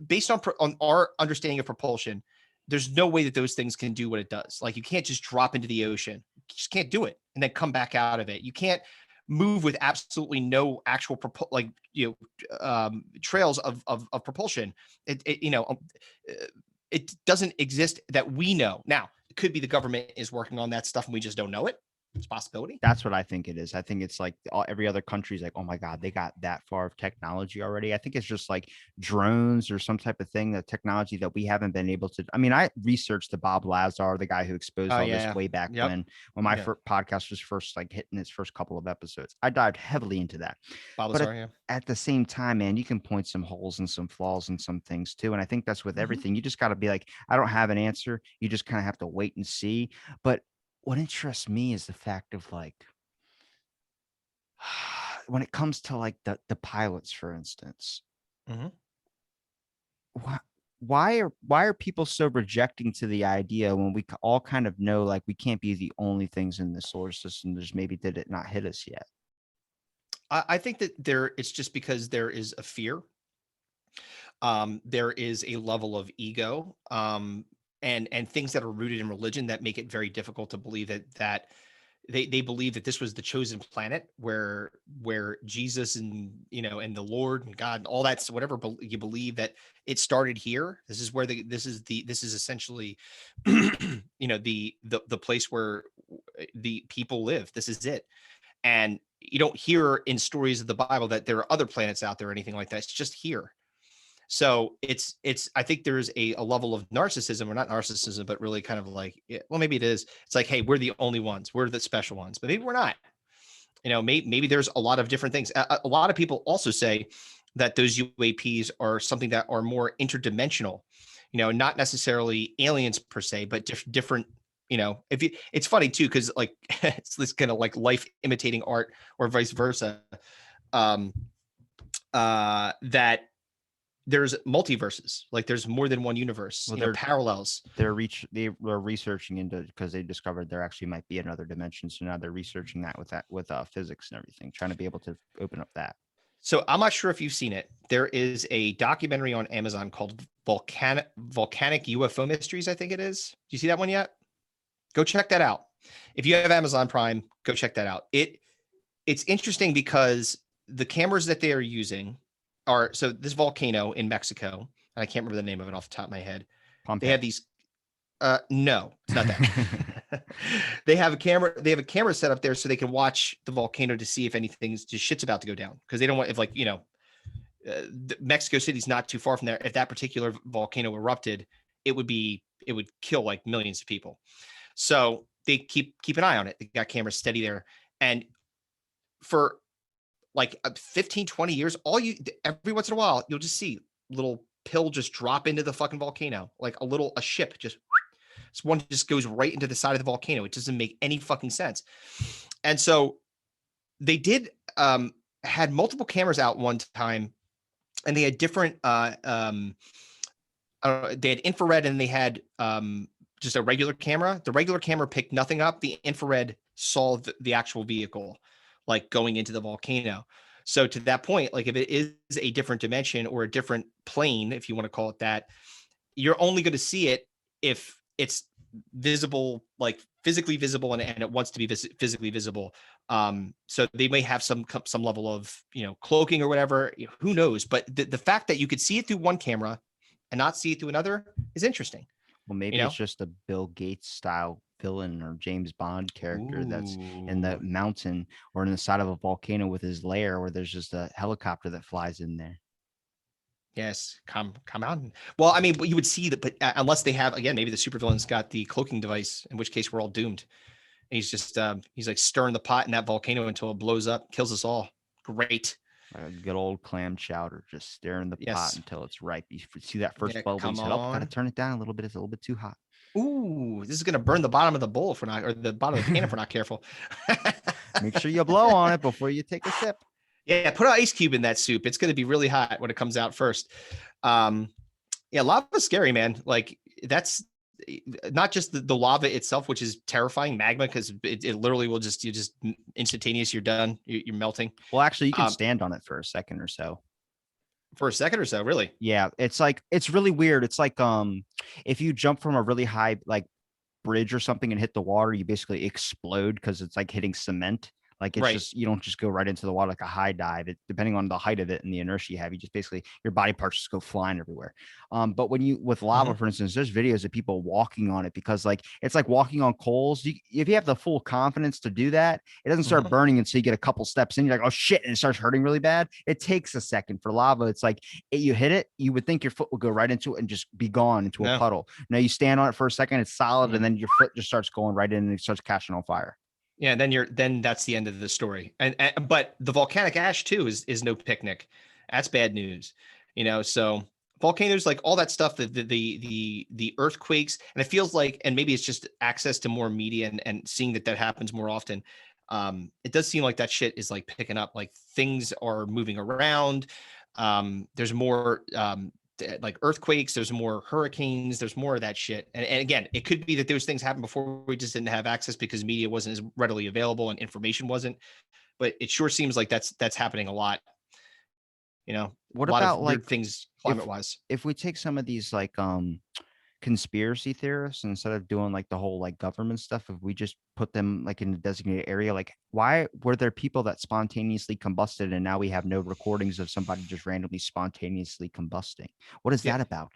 based on our understanding of propulsion, there's no way that those things can do what it does. Like, you can't just drop into the ocean. You just can't do it and then come back out of it. You can't move with absolutely no actual trails of propulsion. It doesn't exist that we know. Now, it could be the government is working on that stuff and we just don't know it. It's a possibility. That's what I think it is. I think it's like every other country's like, oh my God, they got that far of technology already. I think it's just like drones or some type of thing, the technology that we haven't been able to. I mean, I researched the Bob Lazar, the guy who exposed Oh all this yeah. way back Yep. when my Yeah. podcast was first like hitting its first couple of episodes. I dived heavily into that. Bob But Lazar, yeah. at the same time, man, you can point some holes and some flaws and some things too. And I think that's with Mhm. everything. You just got to be like, I don't have an answer. You just kind of have to wait and see. But what interests me is the fact of like, when it comes to like the pilots, for instance, Mhm. why are people so rejecting to the idea when we all kind of know like we can't be the only things in the solar system? Just maybe did it not hit us yet? I think that it's just because there is a fear. There is a level of ego, and things that are rooted in religion that make it very difficult to believe that they believe that this was the chosen planet where Jesus and and the Lord and God and all that's whatever you believe that it started here. This is where this is essentially the place where the people live. This is it. And you don't hear in stories of the Bible that there are other planets out there or anything like that. It's just here. So it's I think there's a level of narcissism, or not narcissism, but really kind of like, well, maybe it is. It's like, hey, we're the only ones, we're the special ones, but maybe we're not. Maybe there's a lot of different things. A lot of people also say that those UAPs are something that are more interdimensional, not necessarily aliens per se, but different. If you, it's funny too, because like it's this kind of like life imitating art or vice versa. Um, that there's multiverses, like there's more than one universe, Well, parallels. they were researching into, because they discovered there actually might be another dimension. So now they're researching that with physics and everything, trying to be able to open up that. So I'm not sure if you've seen it. There is a documentary on Amazon called Volcanic UFO Mysteries, I think it is. Do you see that one yet? Go check that out. If you have Amazon Prime, go check that out. It's interesting because the cameras that they are using are, so this volcano in Mexico, and I can't remember the name of it off the top of my head. Pompeii. They have these no, it's not that. They have a camera set up there so they can watch the volcano to see if anything's just shit's about to go down, because they don't want, if like Mexico City's not too far from there. If that particular volcano erupted, it would kill like millions of people. So they keep an eye on it. They got cameras steady there, and for like 15, 20 years, every once in a while, you'll just see little pill just drop into the fucking volcano, like a ship just, one just goes right into the side of the volcano. It doesn't make any fucking sense. And so they had multiple cameras out one time, and they had different, I don't know, they had infrared, and they had just a regular camera. The regular camera picked nothing up. The infrared saw the actual vehicle like going into the volcano. So to that point, like if it is a different dimension or a different plane, if you want to call it that, you're only going to see it if it's visible, like physically visible, and it wants to be physically visible. So they may have some level of, cloaking or whatever, who knows? But the fact that you could see it through one camera and not see it through another is interesting. Well, maybe it's just a Bill Gates style villain or James Bond character that's in the mountain or in the side of a volcano with his lair, where there's just a helicopter that flies in there. Yes, come out. Well, I mean, you would see that, but unless they have, again, maybe the supervillain's got the cloaking device, in which case we're all doomed. And he's just he's like stirring the pot in that volcano until it blows up, kills us all. Great. A good old clam chowder, just stirring the pot until it's ripe. You see that first bubble, you said, "Oh, gotta turn it down a little bit. It's a little bit too hot." Ooh, this is gonna burn the bottom of the bowl if we're not, or the bottom of the can if we're not careful. Make sure you blow on it before you take a sip. Yeah, put an ice cube in that soup. It's gonna be really hot when it comes out first. Yeah, lava's scary, man. Like that's not just the lava itself, which is terrifying, magma, because it literally will just instantaneous. You're done. You're melting. Well, actually, you can stand on it for a second or so. For a second or so, really? Yeah, it's really weird. It's like if you jump from a really high like bridge or something and hit the water, you basically explode because it's like hitting cement. Like it's just, you don't just go right into the water like a high dive. It, depending on the height of it and the inertia you have, you just basically, your body parts just go flying everywhere. But when with lava, for instance, there's videos of people walking on it, because like it's like walking on coals. If you have the full confidence to do that, it doesn't start burning until you get a couple steps in. You're like, oh shit, and it starts hurting really bad. It takes a second. For lava, it's like you hit it, you would think your foot would go right into it and just be gone into a puddle. Now you stand on it for a second, it's solid, and then your foot just starts going right in and it starts catching on fire. Yeah, then that's the end of the story. And but the volcanic ash too is no picnic. That's bad news. So volcanoes, like all that stuff, the earthquakes, and it feels like, and maybe it's just access to more media and seeing that happens more often. It does seem like that shit is like picking up, like things are moving around. There's more like earthquakes, there's more hurricanes, there's more of that shit. And again, it could be that those things happened before we just didn't have access because media wasn't as readily available and information wasn't. But it sure seems like that's happening a lot. A What lot of about weird like things climate wise. if we take some of these like conspiracy theorists, instead of doing like the whole like government stuff, if we just put them like in a designated area, like why were there people that spontaneously combusted and now we have no recordings of somebody just randomly spontaneously combusting? What is Yeah. that about?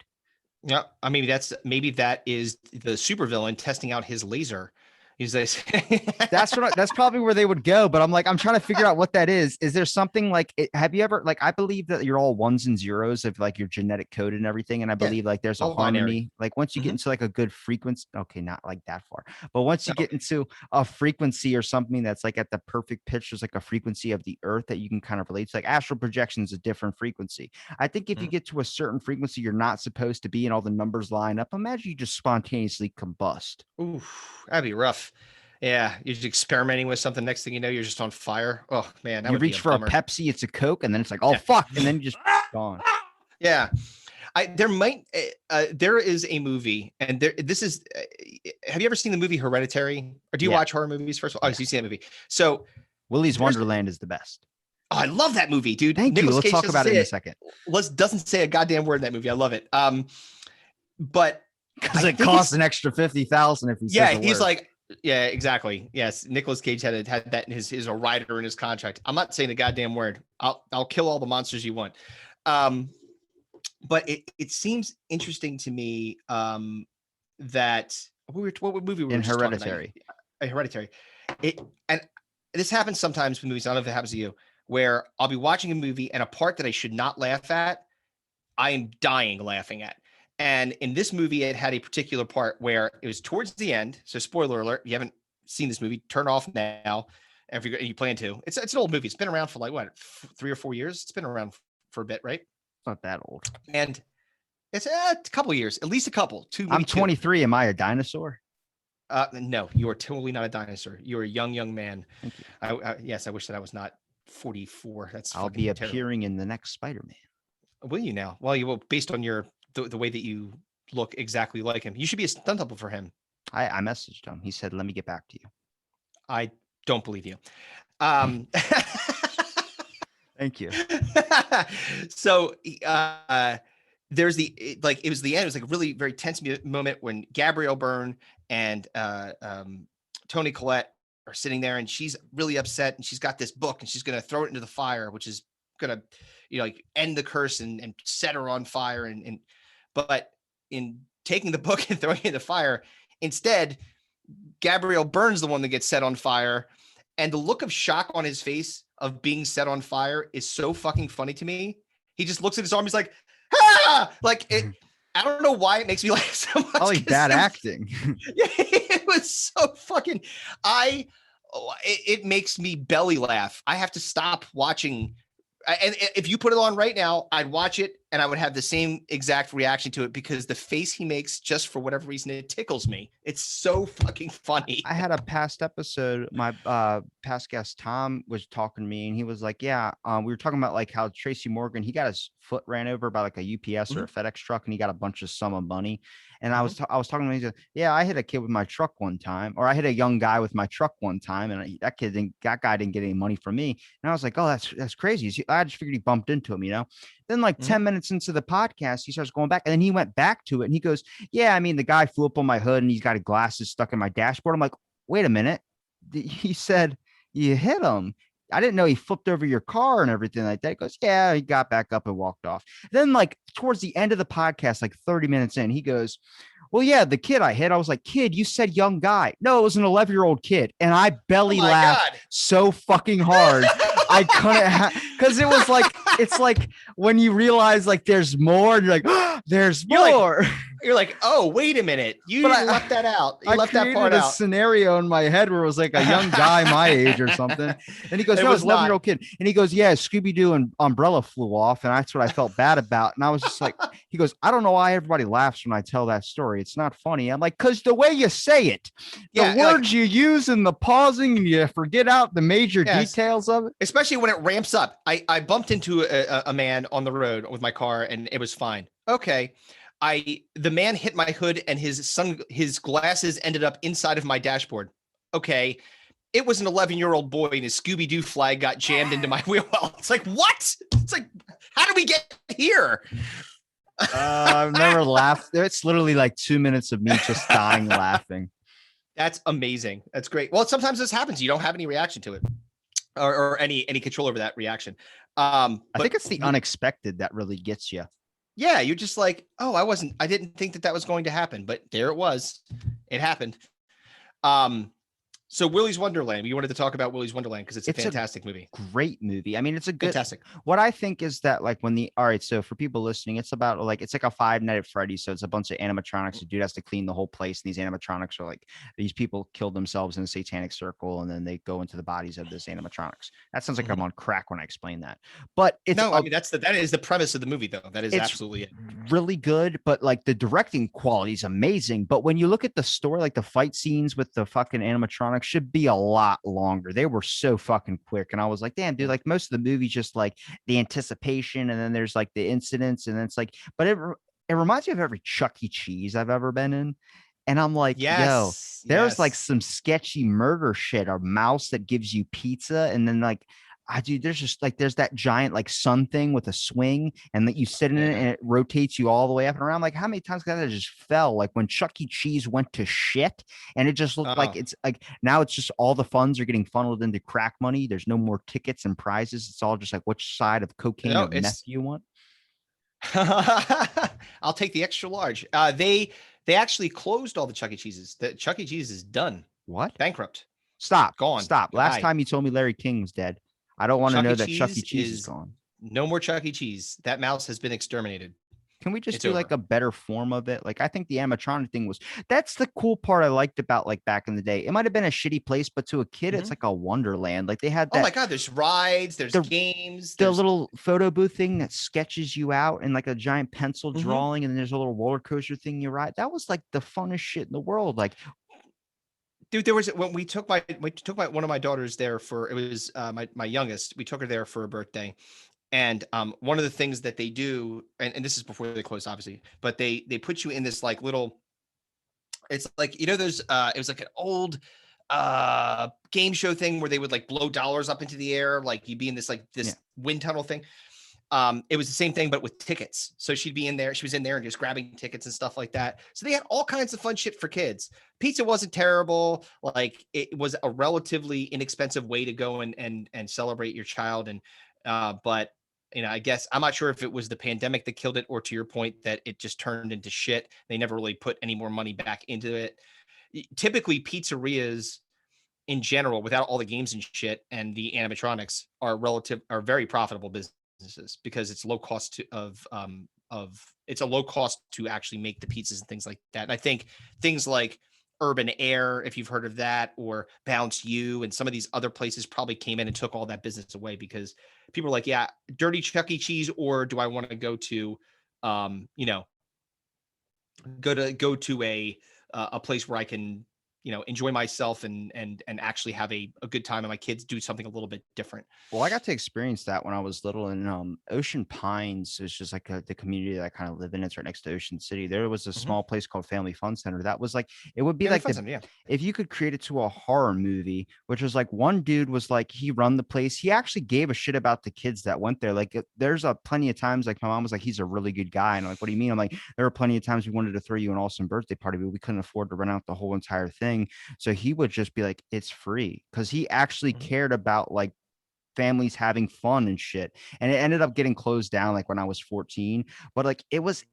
Yeah. I mean, maybe that is the supervillain testing out his laser. He's like, That's probably where they would go, but I'm trying to figure out what that is. Is there something like have you ever, like, I believe that you're all ones and zeros of like your genetic code and everything, and I yeah, believe like there's a all harmony, binary. like once you get into like a good frequency, okay, not like that far, but once you No. get into a frequency or something that's like at the perfect pitch, there's like a frequency of the earth that you can kind of relate to. Like astral projection is a different frequency. I think if you get to a certain frequency you're not supposed to be and all the numbers line up, imagine you just spontaneously combust. Ooh, that'd be rough. Yeah, you're just experimenting with something. Next thing you know, you're just on fire. Oh man, that You would be reach a for a bummer. Pepsi, it's a Coke, and then it's like, oh Yeah. fuck, and then you just gone. Yeah, there is a movie, and this is. Have you ever seen the movie Hereditary? Or do you Yeah. watch horror movies first of all? Oh, Yeah. so you see that movie. So Willy's Wonderland is the best. oh, I love that movie, dude. Thank you. Nicolas Let's Cage talk doesn't about it say in a second. Doesn't say a goddamn word in that movie. I love it. But Because I it think costs it's- an extra 50,000 if he yeah, says a he's word. like, yeah, exactly. Yes, Nicolas Cage had that in his a rider in his contract. I'm not saying the goddamn word. I'll kill all the monsters you want. But it seems interesting to me that what movie we were In just talking about? Hereditary. Hereditary. And this happens sometimes with movies. I don't know if it happens to you, where I'll be watching a movie and a part that I should not laugh at, I am dying laughing at. And in this movie, it had a particular part where it was towards the end. So, spoiler alert: if you haven't seen this movie, turn off now. If you plan to, it's an old movie. It's been around for like what 3 or 4 years. It's been around for a bit, right? Not that old. And it's a couple of years, at least a couple. I'm 23. Am I a dinosaur? No, you are totally not a dinosaur. You're a young man. Thank you. Yes, I wish that I was not 44. That's I'll be appearing in the next Spider-Man. Will you now? Well, you will, based on the way that you look exactly like him. You should be a stunt double for him. I messaged him. He said, let me get back to you. I don't believe you. Thank you. So there's it was the end. It was like a really very tense moment when Gabrielle Byrne and Toni Collette are sitting there, and she's really upset, and she's got this book, and she's going to throw it into the fire, which is going to, like end the curse and set her on fire. But in taking the book and throwing it in the fire, instead, Gabrielle Byrne's the one that gets set on fire. And the look of shock on his face of being set on fire is so fucking funny to me. He just looks at his arm. He's like, ah! Like it. I don't know why it makes me laugh so much. Probably bad acting. Yeah, it was so fucking. It makes me belly laugh. I have to stop watching. And if you put it on right now, I'd watch it and I would have the same exact reaction to it because the face he makes, just for whatever reason, it tickles me. It's so fucking funny. I had a past episode. My past guest Tom was talking to me, and he was like, "Yeah, we were talking about like how Tracy Morgan, he got his foot ran over by like a UPS or a FedEx truck, and he got a bunch of sum of money." And I was talking to him. He said, "Yeah, I hit a kid with my truck one time, or I hit a young guy with my truck one time, and that guy didn't get any money from me." And I was like, "Oh, that's crazy." I just figured he bumped into him, Then like 10 minutes into the podcast, he starts going back, and then he went back to it, and he goes, "Yeah, I mean, the guy flew up on my hood, and he's got glasses stuck in my dashboard." I'm like, "Wait a minute." He said, "You hit him. I didn't know he flipped over your car and everything like that." He goes, "Yeah," he got back up and walked off. Then like towards the end of the podcast, like 30 minutes in, he goes, "Well, yeah, the kid I hit." I was like, "Kid, you said young guy." "No, it was an 11-year-old kid." And I belly laughed so fucking hard. I couldn't because it was like, it's like when you realize like there's more, and you're like, oh, there's more. You're like, oh, wait a minute. You left that out. You left that part out. out. Scenario in my head where it was like a young guy my age or something. And he goes, "No, it was 11-year-old kid." And he goes, "Yeah, Scooby-Doo and Umbrella flew off." And that's what I felt bad about. And I was just like, he goes, "I don't know why everybody laughs when I tell that story. It's not funny." I'm like, "Cause the way you say it, the words you use and the pausing, and you forget out the major details of it. Especially when it ramps up. I bumped into a man on the road with my car, and it was fine. Okay. The man hit my hood and his glasses ended up inside of my dashboard. Okay. It was an 11-year-old boy and his Scooby-Doo flag got jammed into my wheel well. It's like, what? It's like, how did we get here? I've never laughed. It's literally like 2 minutes of me just dying laughing. That's amazing. That's great. Well, sometimes this happens. You don't have any reaction to it or any control over that reaction. I think it's the unexpected that really gets you. Yeah, you're just like, oh, I didn't think that was going to happen, but there it was. It happened. So Willy's Wonderland, we wanted to talk about Willy's Wonderland because it's a fantastic movie. Great movie. I mean, it's a good, fantastic. What I think is that like all right, so for people listening, it's about like, it's like a Five Nights at Freddy's. So it's a bunch of animatronics. The dude has to clean the whole place. And these animatronics are like, these people killed themselves in a satanic circle and then they go into the bodies of this animatronics. That sounds like I'm on crack when I explain that. But it's I mean, that is the premise of the movie though. That is absolutely it. Really good, but like the directing quality is amazing. But when you look at the story, like the fight scenes with the fucking animatronics should be a lot longer. They were so fucking quick. And I was like, damn, dude, like most of the movie just like the anticipation and then there's like the incidents and then it's like, but it reminds me of every Chuck E. Cheese I've ever been in. And I'm like, there's like some sketchy murder shit, a mouse that gives you pizza. And then like, dude, there's that giant like sun thing with a swing and that you sit in it and it rotates you all the way up and around. Like how many times that just fell? Like when Chuck E. Cheese went to shit and it just looked like it's like now it's just all the funds are getting funneled into crack money. There's no more tickets and prizes. It's all just like which side of cocaine or meth you want. I'll take the extra large. They actually closed all the Chuck E. Cheeses. The Chuck E. Cheese is done. What? Bankrupt. Stop. Gone. Stop. Last time you told me Larry King was dead. I don't want to know that Chuck E. Cheese is gone. No more Chuck E. Cheese. That mouse has been exterminated. Can we just do like a better form of it? Like I think the animatronic thing that's the cool part I liked about like back in the day. It might have been a shitty place, but to a kid, it's like a wonderland. Like they had that. Oh my God, there's rides, there's games. The little photo booth thing that sketches you out and like a giant pencil drawing, and then there's a little roller coaster thing you ride. That was like the funnest shit in the world. Like dude, there was when we took one of my daughters there for my youngest. We took her there for a birthday, and one of the things that they do, and this is before they close, obviously, but they put you in this like little. It's like those. It was like an old game show thing where they would like blow dollars up into the air, like you'd be in this wind tunnel thing. It was the same thing, but with tickets. So she'd be in there. She was in there and just grabbing tickets and stuff like that. So they had all kinds of fun shit for kids. Pizza wasn't terrible. Like it was a relatively inexpensive way to go and celebrate your child. And, but I guess I'm not sure if it was the pandemic that killed it or to your point that it just turned into shit. They never really put any more money back into it. Typically pizzerias in general, without all the games and shit and the animatronics are very profitable businesses because it's low cost it's a low cost to actually make the pizzas and things like that. And I think things like Urban Air, if you've heard of that, or Bounce U and some of these other places probably came in and took all that business away because people are like, yeah, dirty Chuck E. Cheese, or do I want to go to go to a place where I can enjoy myself and actually have a good time and my kids do something a little bit different. Well, I got to experience that when I was little in Ocean Pines. It's just like the community that I kind of live in. It's right next to Ocean City. There was a small place called Family Fun Center. That was like, it would be if you could create it to a horror movie, which was like one dude was like, he run the place. He actually gave a shit about the kids that went there. Like there's plenty of times like my mom was like, he's a really good guy. And I'm like, what do you mean? I'm like, there were plenty of times we wanted to throw you an awesome birthday party, but we couldn't afford to rent out the whole entire thing. So he would just be like, it's free, because he actually cared about like families having fun and shit. And it ended up getting closed down like when I was 14. But like it was,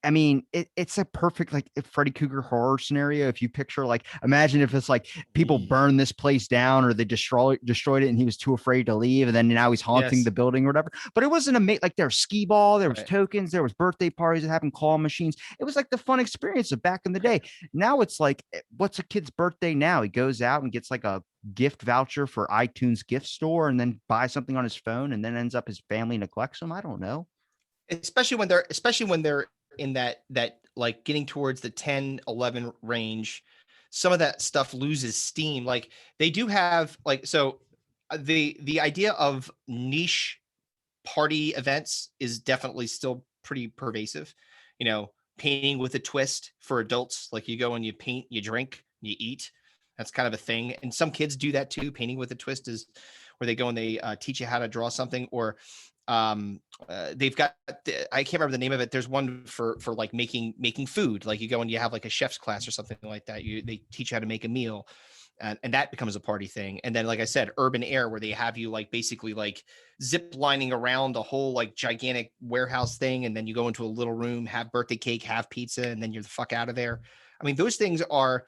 I mean, it's a perfect like Freddy Krueger horror scenario. If you picture like, imagine if it's like people burn this place down or they destroyed it and he was too afraid to leave, and then now he's haunting the building or whatever. But it wasn't like there was skee ball, there was tokens, there was birthday parties that happened, claw machines. It was like the fun experience of back in the day. Now it's like, what's a kid's birthday now? He goes out and gets like a gift voucher for iTunes gift store and then buys something on his phone and then ends up his family neglects him. I don't know. Especially when they're in that like getting towards the 10-11 range, some of that stuff loses steam. Like they do have like, so the idea of niche party events is definitely still pretty pervasive. painting with a twist for adults. Like you go and you paint, you drink, you eat. That's kind of a thing. And some kids do that too. Painting with a twist is where they go and they teach you how to draw something, or they've got, I can't remember the name of it. There's one for like making food. Like you go and you have like a chef's class or something like that. They teach you how to make a meal. And that becomes a party thing. And then, like I said, urban air, where they have you like basically like zip lining around a whole like gigantic warehouse thing. And then you go into a little room, have birthday cake, have pizza, and then you're the fuck out of there. I mean, those things are,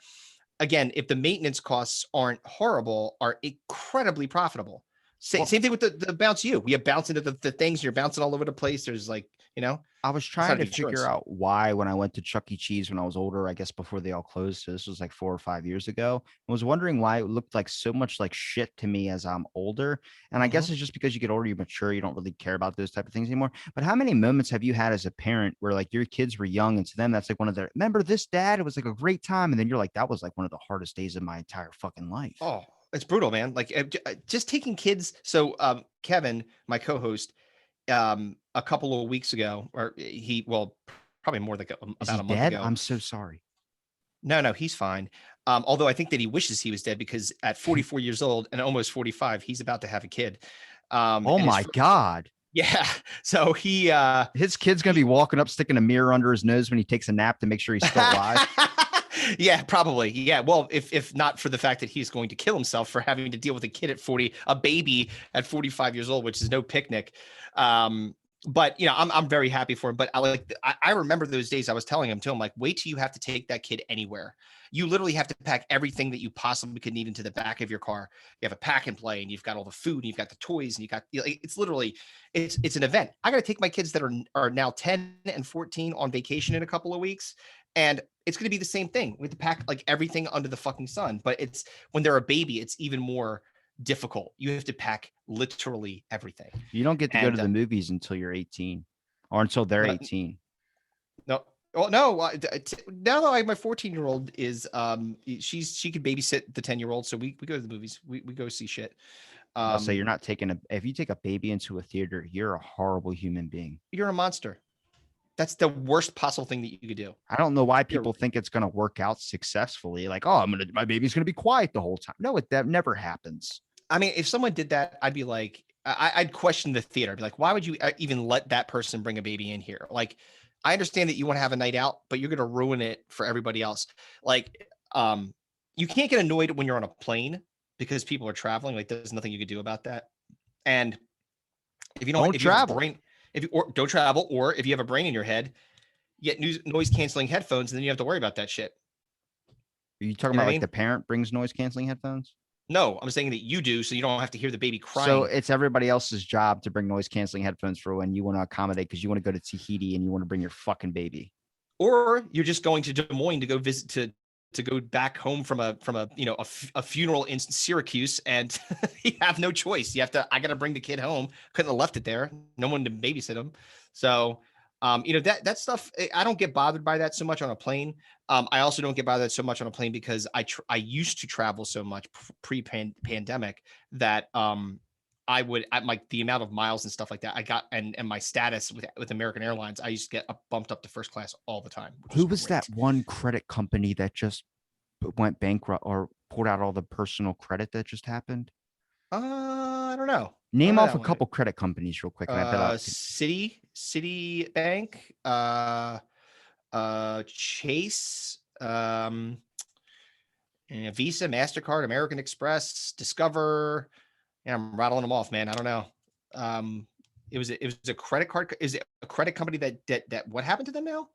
again, if the maintenance costs aren't horrible, are incredibly profitable. Well, Same thing with the bounce you. You bounce into the things, you're bouncing all over the place. There's like, I was it's trying not to insurance. figure out why when I went to Chuck E. Cheese when I was older, I guess before they all closed. So this was like 4 or 5 years ago. I was wondering why it looked like so much like shit to me as I'm older. And I Mhm. guess it's just because you get older, you mature, you don't really care about those type of things anymore. But how many moments have you had as a parent where like your kids were young and to them that's like one of their, remember this, dad? It was like a great time. And then you're like, that was like one of the hardest days of my entire fucking life. Oh, it's brutal, man. Like just taking kids. So Kevin, my co-host, a couple of weeks ago, or well, probably more like Is about he a month dead? ago. I'm so sorry. No, he's fine. Although I think that he wishes he was dead, because at 44 years old and almost 45, he's about to have a kid. Oh And his my first, God. yeah. So His kid's gonna be he walking up, sticking a mirror under his nose when he takes a nap to make sure he's still alive. Yeah, probably. Yeah. Well, if not for the fact that he's going to kill himself for having to deal with a kid at 40, a baby at 45 years old, which is no picnic. Um, but I'm very happy for him. But I remember those days. I was telling him too. I'm like, wait till you have to take that kid anywhere. You literally have to pack everything that you possibly could need into the back of your car. You have a pack and play, and you've got all the food, and you've got the toys, and you got it's literally it's an event. I got to take my kids that are now 10 and 14 on vacation in a couple of weeks, and it's going to be the same thing. We have to pack like everything under the fucking sun. But it's when they're a baby, it's even more difficult. You have to pack literally everything. You don't get to go to And the movies until you're 18 or until they're no, 18. no, well, no. Now that my 14-year-old is, she could babysit the 10-year-old, so we go to the movies. We go see shit. I'll say you're Um, not taking if you take a baby into a theater, you're a horrible human being. you're a monster. That's the worst possible thing that you could do. I don't know why You're people think it's going to work out successfully. Like, oh, my baby's going to be quiet the whole time. No, that never happens. I mean, if someone did that, I'd be like, I'd question the theater. I'd be like, why would you even let that person bring a baby in here? Like, I understand that you want to have a night out, but you're going to ruin it for everybody else. Like, you can't get annoyed when you're on a plane because people are traveling. Like, there's nothing you can do about that. And Don't if you have a travel. brain, if you or don't travel, or if you have a brain in your head, you get noise canceling headphones, and then you have to worry about that shit. Are you talking You know about what I like mean? the parent brings noise canceling headphones? No, I'm saying that you do, so you don't have to hear the baby So crying. it's everybody else's job to bring noise canceling headphones for when you want to accommodate because you want to go to Tahiti and you want to bring your fucking baby. Or you're just going to Des Moines to go visit to go back home from a a funeral in Syracuse, and you have no choice. You have to. I got to bring the kid home. Couldn't have left it there. No one to babysit him. So, that stuff. I don't get bothered by that so much on a plane. I also don't get bothered so much on a plane because I used to travel so much pre-pandemic that I would at like the amount of miles and stuff like that I got, and my status with American Airlines, I used to get bumped up to first class all the time, which was Who was that great. one credit company that just went bankrupt or pulled out all the personal credit that just happened? I don't know. I don't Name know off that a one. couple credit companies real quick, and I bet I could. Citibank, Chase, Visa, Mastercard, American Express, Discover. Yeah, I'm rattling them off, man. I don't know. It was a credit card. Is it a credit company that what happened to them now?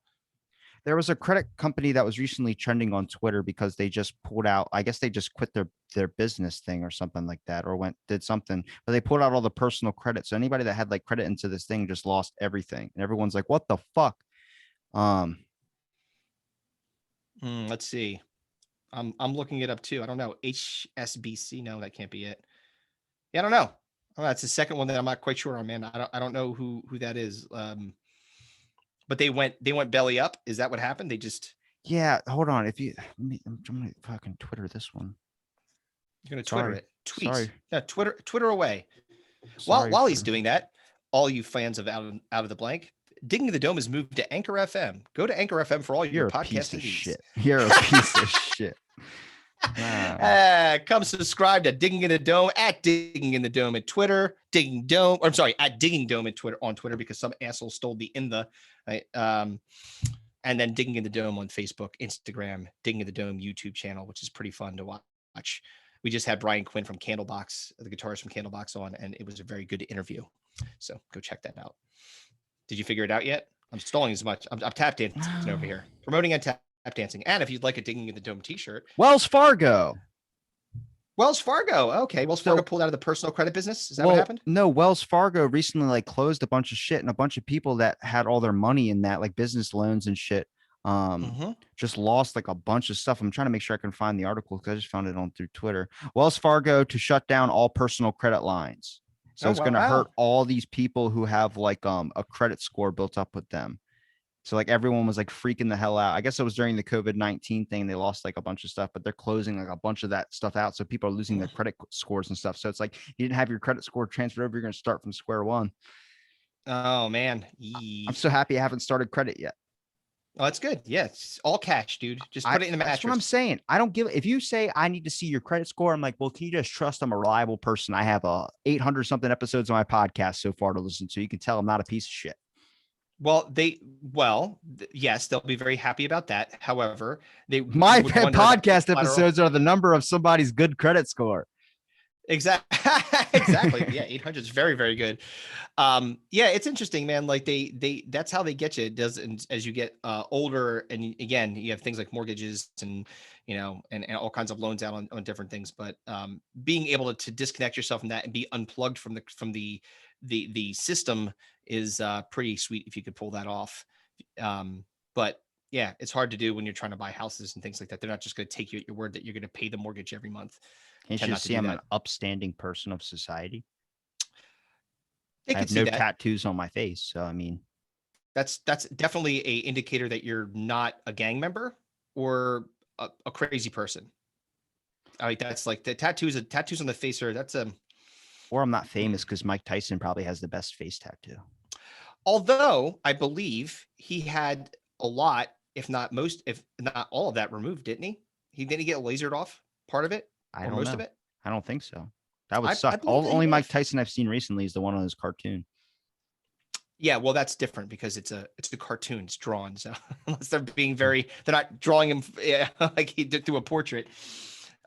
There was a credit company that was recently trending on Twitter because they just pulled out. I guess they just quit their business thing or something like that, or did something. But they pulled out all the personal credit. So anybody that had like credit into this thing just lost everything, and everyone's like, "What the fuck?" Um, Let's see. I'm looking it up too. I don't know. HSBC. No, that can't be it. Yeah, I don't know. Oh, that's the second one that I'm not quite sure on, man. I don't know who that is. But they went belly up. Is that what happened? They just yeah. Hold on. If you, I'm gonna fucking Twitter this one. you're gonna Twitter Sorry, it. Tweet. sorry, Yeah, Twitter away. While sorry while he's for. doing that, all you fans of out of the blank, Digging the Dome has moved to Anchor FM. Go to Anchor FM for all your You're a piece podcasting of needs. shit. You're a piece of shit. Come subscribe to Digging in the Dome at Digging in the Dome at Twitter. Digging Dome, or I'm sorry, at Digging Dome at Twitter on Twitter because some asshole stole the in the. Right? And then Digging in the Dome on Facebook, Instagram, Digging in the Dome YouTube channel, which is pretty fun to watch. We just had Brian Quinn from Candlebox, the guitarist from Candlebox, on, and it was a very good interview. So go check that out. Did you figure it out yet? I'm stalling as much. I'm tap dancing over here, promoting and tap dancing. And if you'd like a Digging in the Dome t-shirt, Wells Fargo. Okay. Wells Fargo pulled out of the personal credit business. Is that what happened? No, Wells Fargo recently like closed a bunch of shit, and a bunch of people that had all their money in that, like business loans and shit, just lost like a bunch of stuff. I'm trying to make sure I can find the article because I just found it on through Twitter. Wells Fargo to shut down all personal credit lines. So it's going to hurt all these people who have like a credit score built up with them. So like everyone was like freaking the hell out. I guess it was during the COVID-19 thing. They lost like a bunch of stuff, but they're closing like a bunch of that stuff out. So people are losing their credit scores and stuff. So it's like you didn't have your credit score transferred over. You're going to start from square one. Oh man. I'm so happy I haven't started credit yet. Oh, that's good. Yeah, it's all cash, dude. Just put it in the mattress. That's what I'm saying. I don't give if you say I need to see your credit score. I'm like, well, can you just trust I'm a reliable person? I have 800 something episodes on my podcast so far to listen to. You can tell I'm not a piece of shit. Well, yes, they'll be very happy about that. However, my podcast episodes are the number of somebody's good credit score. Exactly. Yeah, 800 is very, very good. Yeah, it's interesting, man. Like they that's how they get you. It does, and as you get older, and again, you have things like mortgages and and all kinds of loans out on different things. But being able to disconnect yourself from that and be unplugged from the system is pretty sweet if you could pull that off. But yeah, it's hard to do when you're trying to buy houses and things like that. They're not just going to take you at your word that you're going to pay the mortgage every month. You should see I'm an upstanding person of society. I have no tattoos on my face, so I mean, that's definitely a indicator that you're not a gang member or a crazy person. I like that's like the tattoos on the face are or I'm not famous because Mike Tyson probably has the best face tattoo. Although I believe he had a lot, if not all of that removed, didn't he? Didn't he get lasered off part of it? I don't know. Most of it? I don't think so. That would suck. Only Mike Tyson I've seen recently is the one on his cartoon. Yeah, well, that's different because it's a cartoon. It's drawn. So unless they're not drawing him like he did through a portrait.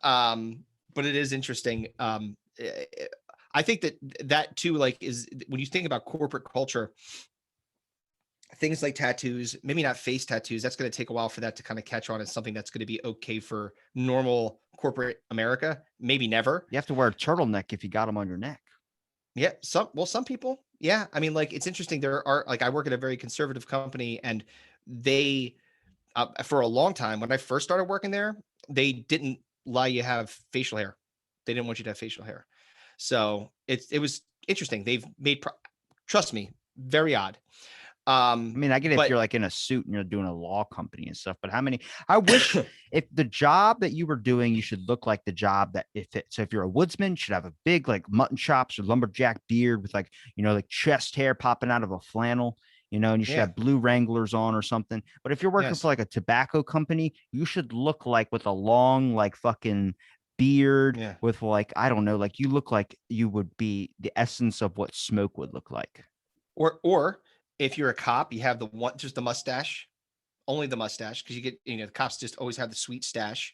But it is interesting. I think that too, like, is when you think about corporate culture, things like tattoos, maybe not face tattoos, that's going to take a while for that to kind of catch on as something that's going to be okay for normal corporate America. Maybe never. You have to wear a turtleneck if you got them on your neck. Yeah. Some people. Yeah. I mean, like, it's interesting. There are, like, I work at a very conservative company, and they, for a long time, when I first started working there, they didn't allow you to have facial hair. They didn't want you to have facial hair. So it was interesting. They've made, trust me, very odd. I mean, I get it if you're like in a suit and you're doing a law company and stuff, but I wish if the job that you were doing, you should look like the job that so if you're a woodsman, you should have a big like mutton chops or lumberjack beard with like, like chest hair popping out of a flannel, and you should have blue Wranglers on or something. But if you're working for like a tobacco company, you should look like with a long, like fucking beard with like, I don't know, like you look like you would be the essence of what smoke would look like. Or if you're a cop, you have just the mustache, only the mustache, because you get, the cops just always have the sweet stash.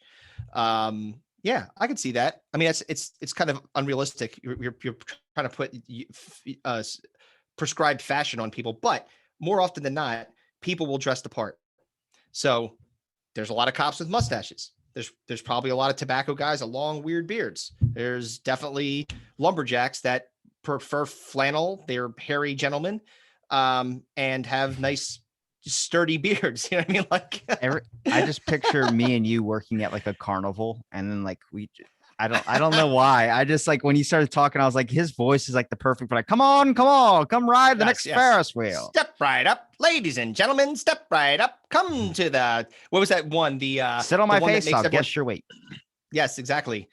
Yeah, I can see that. I mean, it's kind of unrealistic. You're trying to put prescribed fashion on people, but more often than not, people will dress the part. So there's a lot of cops with mustaches. There's probably a lot of tobacco guys with long, weird beards. There's definitely lumberjacks that prefer flannel. They're hairy gentlemen. And have nice sturdy beards. You know what I mean? Like I just picture me and you working at like a carnival, and then like I don't know why. I just like when he started talking, I was like, his voice is like the perfect, but like, come on, come ride the next Ferris wheel. Step right up, ladies and gentlemen, step right up. Come to what was that one? The sit on my face, I'll guess your weight. Yes, exactly.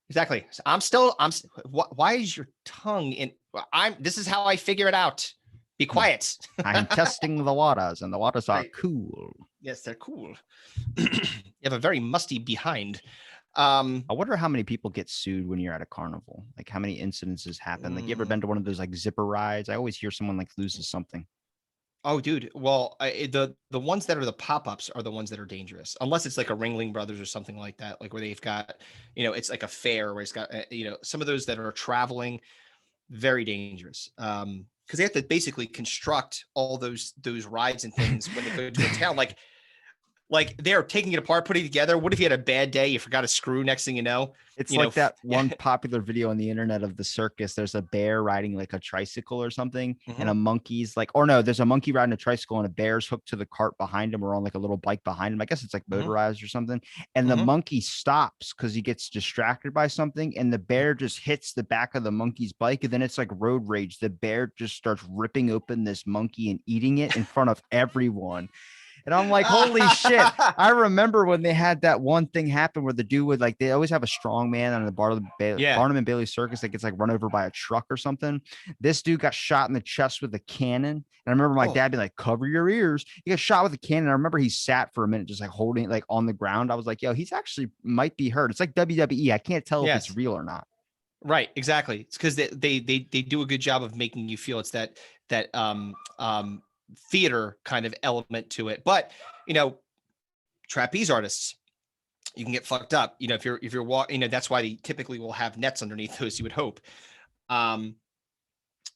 Exactly. Why is your tongue in? This is how I figure it out. Be quiet. I'm testing the waters, and the waters are Right. cool. Yes, they're cool. You have a very musty behind. I wonder how many people get sued when you're at a carnival. Like how many incidences happen. Like you ever been to one of those like zipper rides? I always hear someone like loses something. Oh, dude. Well, the ones that are the pop-ups are the ones that are dangerous, unless it's like a Ringling Brothers or something like that, like where they've got, it's like a fair where it's got, some of those that are traveling, very dangerous. Because they have to basically construct all those rides and things when they go to a town. Like they're taking it apart, putting it together. What if you had a bad day? You forgot a screw. Next thing you know, it's like that one popular video on the internet of the circus. There's a bear riding like a tricycle or something, and a monkey's like, or no, there's a monkey riding a tricycle and a bear's hooked to the cart behind him or on like a little bike behind him. I guess it's like motorized or something. And the monkey stops because he gets distracted by something, and the bear just hits the back of the monkey's bike, and then it's like road rage. The bear just starts ripping open this monkey and eating it in front of everyone. And I'm like, holy shit. I remember when they had that one thing happen where the dude would like, they always have a strong man on the Barnum and Bailey circus that gets like run over by a truck or something. This dude got shot in the chest with a cannon. And I remember my dad being like, cover your ears. He got shot with a cannon. I remember he sat for a minute just like holding it like on the ground. I was like, yo, he's actually might be hurt. It's like WWE. I can't tell if it's real or not. Right, exactly. It's because they do a good job of making you feel it's that theater kind of element to it. But trapeze artists, you can get fucked up. If you're walking, that's why they typically will have nets underneath those, you would hope. You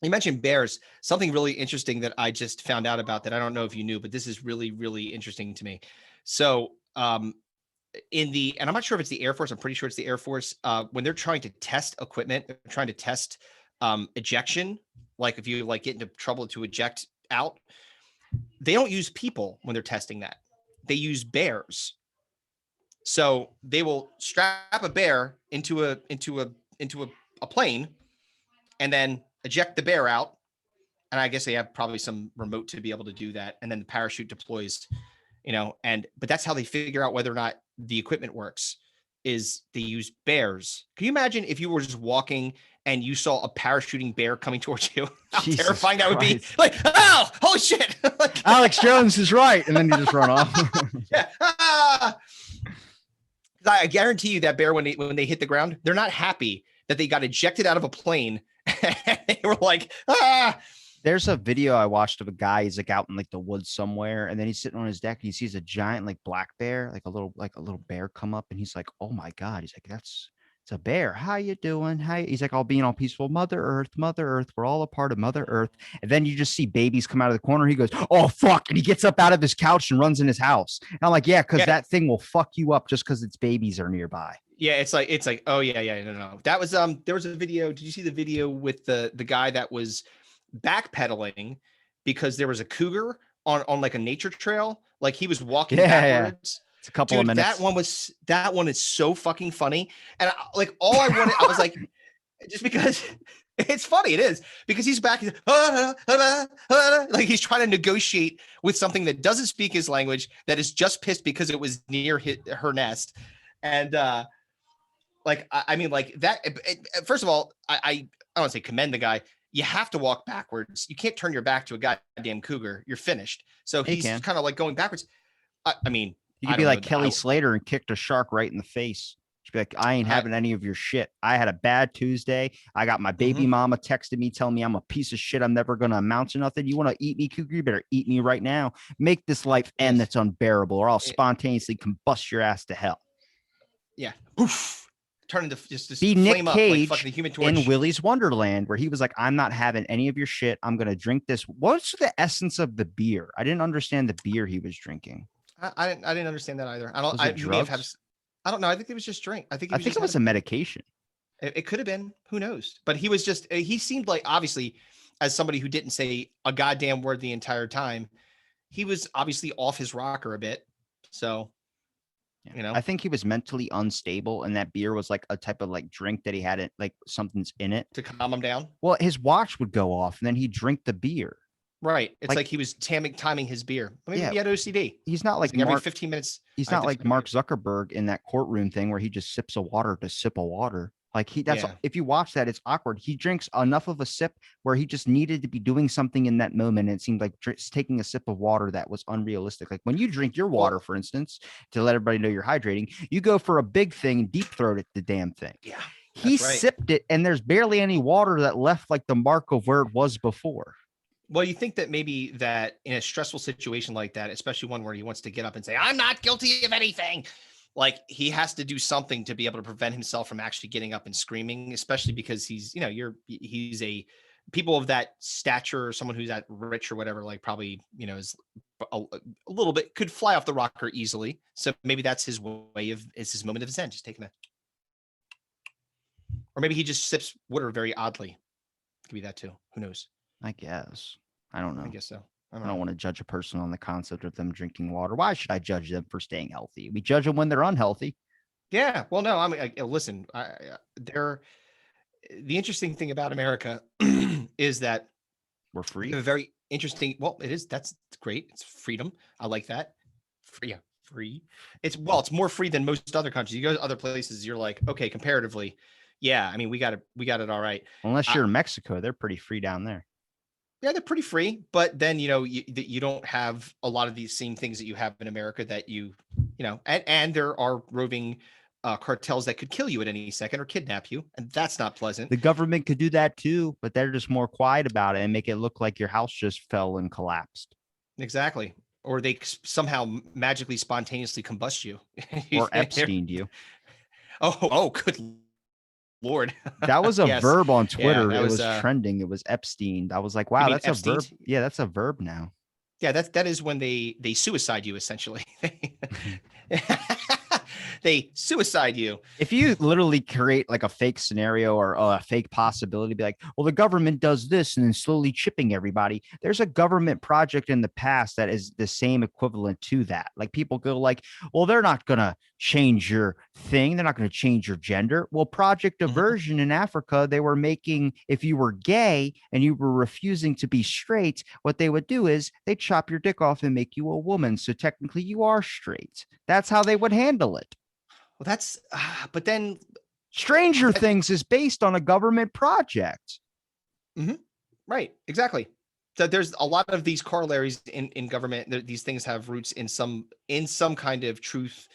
mentioned bears. Something really interesting that I just found out about that I don't know if you knew, but this is really, really interesting to me. So and I'm not sure if it's the Air Force, I'm pretty sure it's the Air Force, when they're trying to test equipment, they're trying to test ejection, like if you like get into trouble to eject out, they don't use people when they're testing that. They use bears. So they will strap a bear into a plane and then eject the bear out. And I guess they have probably some remote to be able to do that. And then the parachute deploys, but that's how they figure out whether or not the equipment works, is they use bears. Can you imagine if you were just walking and you saw a parachuting bear coming towards you? How Jesus terrifying that would be. Like, oh, holy shit. Like, Alex Jones is right. And then you just run off. Yeah. I guarantee you that bear, when they hit the ground, they're not happy that they got ejected out of a plane. They were like, ah. There's a video I watched of a guy, he's like out in like the woods somewhere, and then he's sitting on his deck and he sees a giant like black bear, like a little bear come up, and he's like, oh my God. He's like, it's a bear. How you doing? He's like all being all peaceful. Mother Earth, we're all a part of Mother Earth. And then you just see babies come out of the corner. He goes, oh fuck. And he gets up out of his couch and runs in his house. And I'm like, yeah, because that thing will fuck you up just because its babies are nearby. Yeah, it's like, oh yeah, no. That was there was a video. Did you see the video with the guy that was backpedaling because there was a cougar on like a nature trail? Like he was walking backwards. It's a couple of minutes. That one is so fucking funny. And all I wanted, I was like, just because it's funny, it is, because he's back, like he's trying to negotiate with something that doesn't speak his language, that is just pissed because it was near her nest. And I mean, like that. First of all, I don't want to say commend the guy. You have to walk backwards. You can't turn your back to a goddamn cougar. You're finished. So he's kind of like going backwards. I mean, you could be like Kelly Slater and kicked a shark right in the face. She'd be like, I ain't having any of your shit. I had a bad Tuesday. I got my baby mama texting me, telling me I'm a piece of shit. I'm never going to amount to nothing. You want to eat me, cougar? You better eat me right now. Make this life end that's unbearable, or I'll spontaneously combust your ass to hell. Yeah. Oof. Turn into just be flame Nick Cage up like fucking Human Torch in Willy's Wonderland, where he was like, I'm not having any of your shit. I'm going to drink this. What's the essence of the beer? I didn't understand the beer he was drinking. I didn't understand that either. I don't know. I think it was just drink. I think it was a medication. It could have been. Who knows? But he was just, he seemed like, obviously, as somebody who didn't say a goddamn word the entire time, he was obviously off his rocker a bit. So, I think he was mentally unstable, and that beer was like a type of like drink that he had it, like something's in it to calm him down. Well, his watch would go off, and then he'd drink the beer. Right. It's like he was timing his beer. Maybe he had OCD. He's not like every 15 minutes. He's not like Mark Zuckerberg in that courtroom thing where he just sips a water to sip a water. Like that's Yeah. if you watch that, it's awkward. He drinks enough of a sip where he just needed to be doing something in that moment. And it seemed like taking a sip of water that was unrealistic. Like when you drink your water, Well, for instance, to let everybody know you're hydrating, you go for a big thing and deep throat it the damn thing. yeah, He that's right. sipped it, and there's barely any water that left like the mark of where it was before. Well, you think that maybe that in a stressful situation like that, especially one where he wants to get up and say, I'm not guilty of anything, like he has to do something to be able to prevent himself from actually getting up and screaming, especially because he's, he's a people of that stature or someone who's that rich or whatever, like probably, is a little bit could fly off the rocker easily. So maybe that's his way of, is his moment of zen, just taking a, or maybe he just sips water very oddly. Could be that too. Who knows? I guess. I don't I know. guess so. I I don't don't know. want to judge a person on the concept of them drinking water. Why should I judge them for staying healthy? We judge them when they're unhealthy. Yeah. Well, no, I mean, listen, they're the interesting thing about America is that We're we free. have a very interesting, well, it is, that's great. It's freedom. I like that. Free, yeah, free. It's more free than most other countries. You go to other places, you're like, okay, comparatively, yeah, I mean, we got it all right. Unless Uh, you're in Mexico, they're pretty free down there. yeah, they're pretty free, but then you don't have a lot of these same things that you have in America that and there are roving cartels that could kill you at any second or kidnap you, and that's not pleasant. The government could do that too, but they're just more quiet about it and make it look like your house just fell and collapsed. Exactly, or they somehow magically spontaneously combust you. Or Epstein you. Oh, good lord. That was a Yes, verb on yeah, Twitter. that It was was trending. It was Epstein. I was like, you wow, mean that's a Epstein? verb. Yeah, that's a verb now. Yeah, that is when they suicide you essentially. They suicide you. If you literally create like a fake scenario or a fake possibility, be like, well, the government does this and then slowly chipping everybody. There's a government project in the past that is the same equivalent to that. Like people go like, well, they're not going to change your thing. They're not going to change your gender. Well, Project Mhm. Diversion in Africa, they were making, if you were gay and you were refusing to be straight, what they would do is they chop your dick off and make you a woman. So technically you are straight. That's how they would handle it. Well, that's but then Stranger that, Things is based on a government project. mhm, right, exactly. So there's a lot of these corollaries in government. These things have roots in some kind of truth,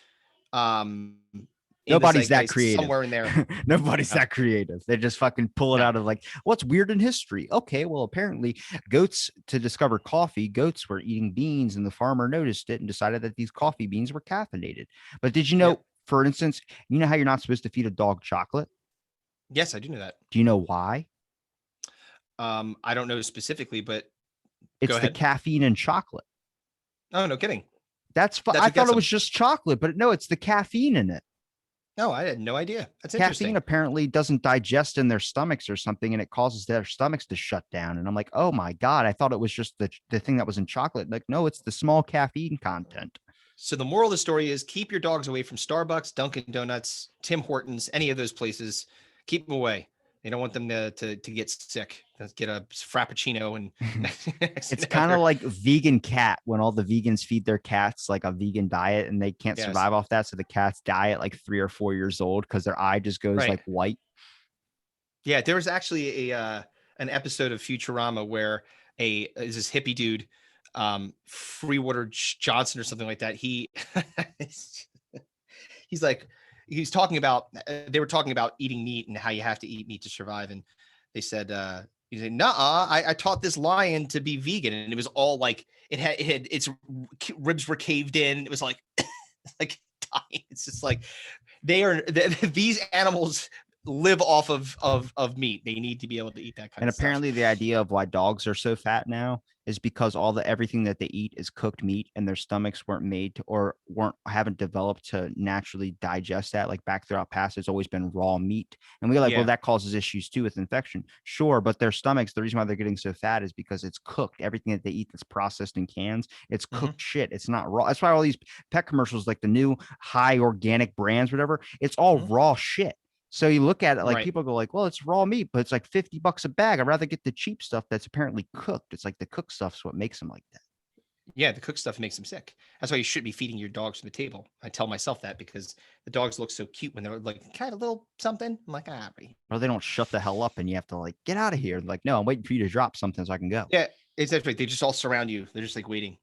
um, in the Nobody's that zeitgeist creative. somewhere in there. Nobody's No, that creative. They just fucking pull it no. out of like, what's weird in history? Okay, well, apparently goats to discover coffee, goats were eating beans and the farmer noticed it and decided that these coffee beans were caffeinated. But did you know, Yep. for instance, you know how you're not supposed to feed a dog chocolate? Yes, I do know that. Do you know why? I don't know specifically, but go It's the ahead. caffeine in chocolate. Oh, no kidding. I That's what thought gets it was them. just chocolate, but no, it's the caffeine in it. No, I had no idea. That's Caffeine interesting. apparently doesn't digest in their stomachs or something, and it causes their stomachs to shut down. And I'm like, oh my God, I thought it was just the thing that was in chocolate. Like, no, it's the small caffeine content. So the moral of the story is keep your dogs away from Starbucks, Dunkin' Donuts, Tim Hortons, any of those places. Keep them away. They don't want them to get sick. Let's get a frappuccino and It's kind of like vegan cat when all the vegans feed their cats like a vegan diet and they can't yes, survive off that. So the cats die at like 3 or 4 years old because their eye just goes right. like white. Yeah, there was actually a an episode of Futurama where is this hippie dude, Freewater Johnson or something like that. He's like he's talking about they were talking about eating meat and how you have to eat meat to survive, and they said he said, "Nah, I taught this lion to be vegan," and it was all like it had its ribs were caved in. It was like like dying. It's just like these animals live off of meat. They need to be able to eat that kind And of stuff. apparently the idea of why dogs are so fat now is because everything that they eat is cooked meat and their stomachs weren't made to, or haven't developed to naturally digest that. Like back throughout past, it's always been raw meat. And we're like, well, Yeah. that causes issues too with infection. Sure, but their stomachs, the reason why they're getting so fat is because it's cooked. Everything that they eat that's processed in cans, it's Mm-hmm. cooked shit. It's not raw. That's why all these pet commercials, like the new high organic brands, whatever, it's all Mm-hmm. raw shit. So you look at it like Right. people go like, well, it's raw meat, but it's like $50 a bag. I'd rather get the cheap stuff that's apparently cooked. It's like the cooked stuff's what makes them like that. Yeah, the cooked stuff makes them sick. That's why you shouldn't be feeding your dogs from the table. I tell myself that because the dogs look so cute when they're like kind of a little something. I'm like, Or they don't shut the hell up and you have to like get out of here. Like, no, I'm waiting for you to drop something so I can go. yeah, exactly. They just all surround you. They're just like waiting.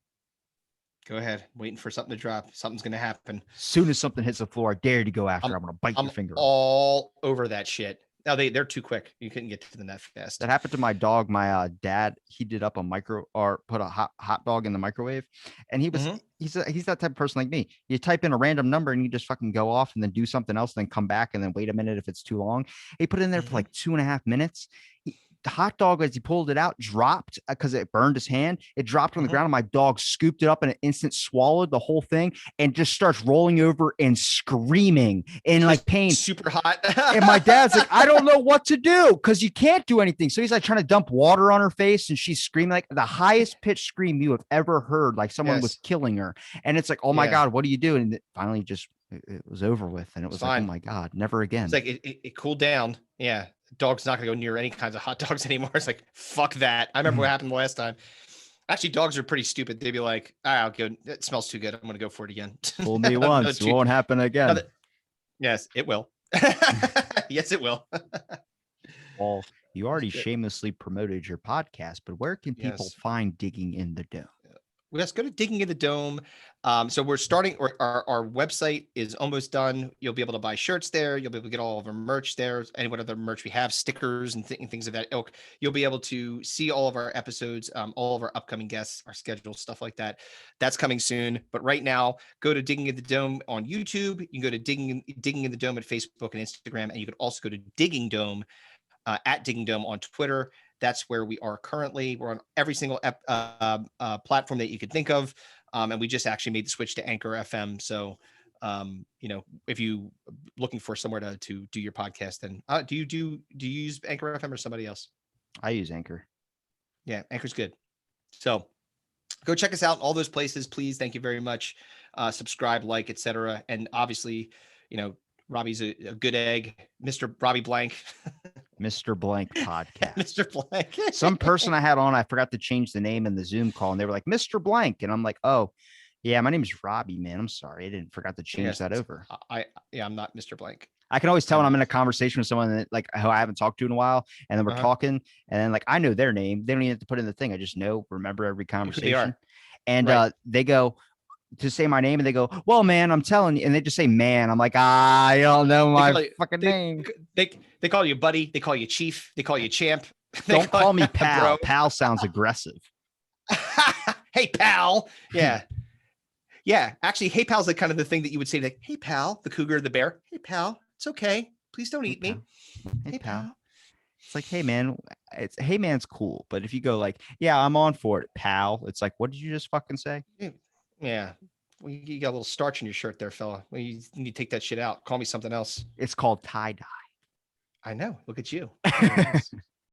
Go ahead, waiting for something to drop. Something's gonna happen. As soon as something hits the floor, I dare you to go after. I'm I'm gonna bite I'm your finger off. all over that shit. Now they're too quick. You couldn't get to them that fast. That happened to my dog. My dad heated up a micro or put a hot dog in the microwave, and he's that type of person like me. You type in a random number and you just fucking go off and then do something else, then come back and then wait a minute if it's too long. He put it in there for like 2.5 minutes. The hot dog, as he pulled it out, dropped because it burned his hand. It dropped on the ground, and my dog scooped it up in an instant, swallowed the whole thing, and just starts rolling over and screaming in like pain. Super hot. And my dad's like, I don't know what to do because you can't do anything. So he's like trying to dump water on her face, and she's screaming like the highest pitched scream you have ever heard, like someone was killing her. And it's like, oh my God, what do you do? And it finally just it was over with, and it was like, oh my God, never again. It's like it cooled down. Yeah. Dog's not going to go near any kinds of hot dogs anymore. It's like, fuck that. I remember what happened the last time. Actually, dogs are pretty stupid. They'd be like, I'll go. It smells too good. I'm going to go for it again. Fool me once. It won't happen again. Yes, it will. Yes, it will. Well, you already shamelessly promoted your podcast, but where can people find Digging in the Dome? Let's go to Digging in the Dome. So we're starting, our website is almost done. You'll be able to buy shirts there. You'll be able to get all of our merch there. And what other merch we have, stickers and things of that ilk. You'll be able to see all of our episodes, all of our upcoming guests, our schedule, stuff like that. That's coming soon. But right now, go to Digging in the Dome on YouTube. You can go to Digging in the Dome at Facebook and Instagram. And you can also go to Digging Dome at Digging Dome on Twitter. That's where we are currently. We're on every single platform that you could think of. And we just actually made the switch to Anchor FM. So, if you looking for somewhere to do your podcast, then do you use Anchor FM or somebody else? I use Anchor. Yeah, Anchor's good. So go check us out in all those places, please. Thank you very much. Subscribe, like, etc. And obviously, Robbie's a good egg, Mr. Robbie Blank. Mr. Blank podcast. Mr. Blank. Some person I had on, I forgot to change the name in the Zoom call, and they were like, Mr. Blank. And I'm like, oh, yeah, my name is Robbie, man. I'm sorry. I forgot to change that over. I'm not Mr. Blank. I can always tell when I'm in a conversation with someone that, like, who I haven't talked to in a while, and then we're talking, and then like I know their name. They don't even have to put in the thing. I just remember every conversation. And they go to say my name, and they go, well, man, I'm telling you. And they just say, man. I'm like, you don't know my fucking name. They call you buddy. They call you chief. They call you champ. Don't call me pal. Pal sounds aggressive. Hey, pal. Yeah. Yeah. Actually, hey, pal's like kind of the thing that you would say, like, hey, pal, the cougar, the bear. Hey, pal, it's okay. Please don't eat me. Hey, pal. It's like, hey, man, hey, man's cool. But if you go like, yeah, I'm on for it, pal. It's like, what did you just fucking say? Yeah. Well, you got a little starch in your shirt there, fella. Well, you need to take that shit out. Call me something else. It's called tie-dye. I know. Look at you.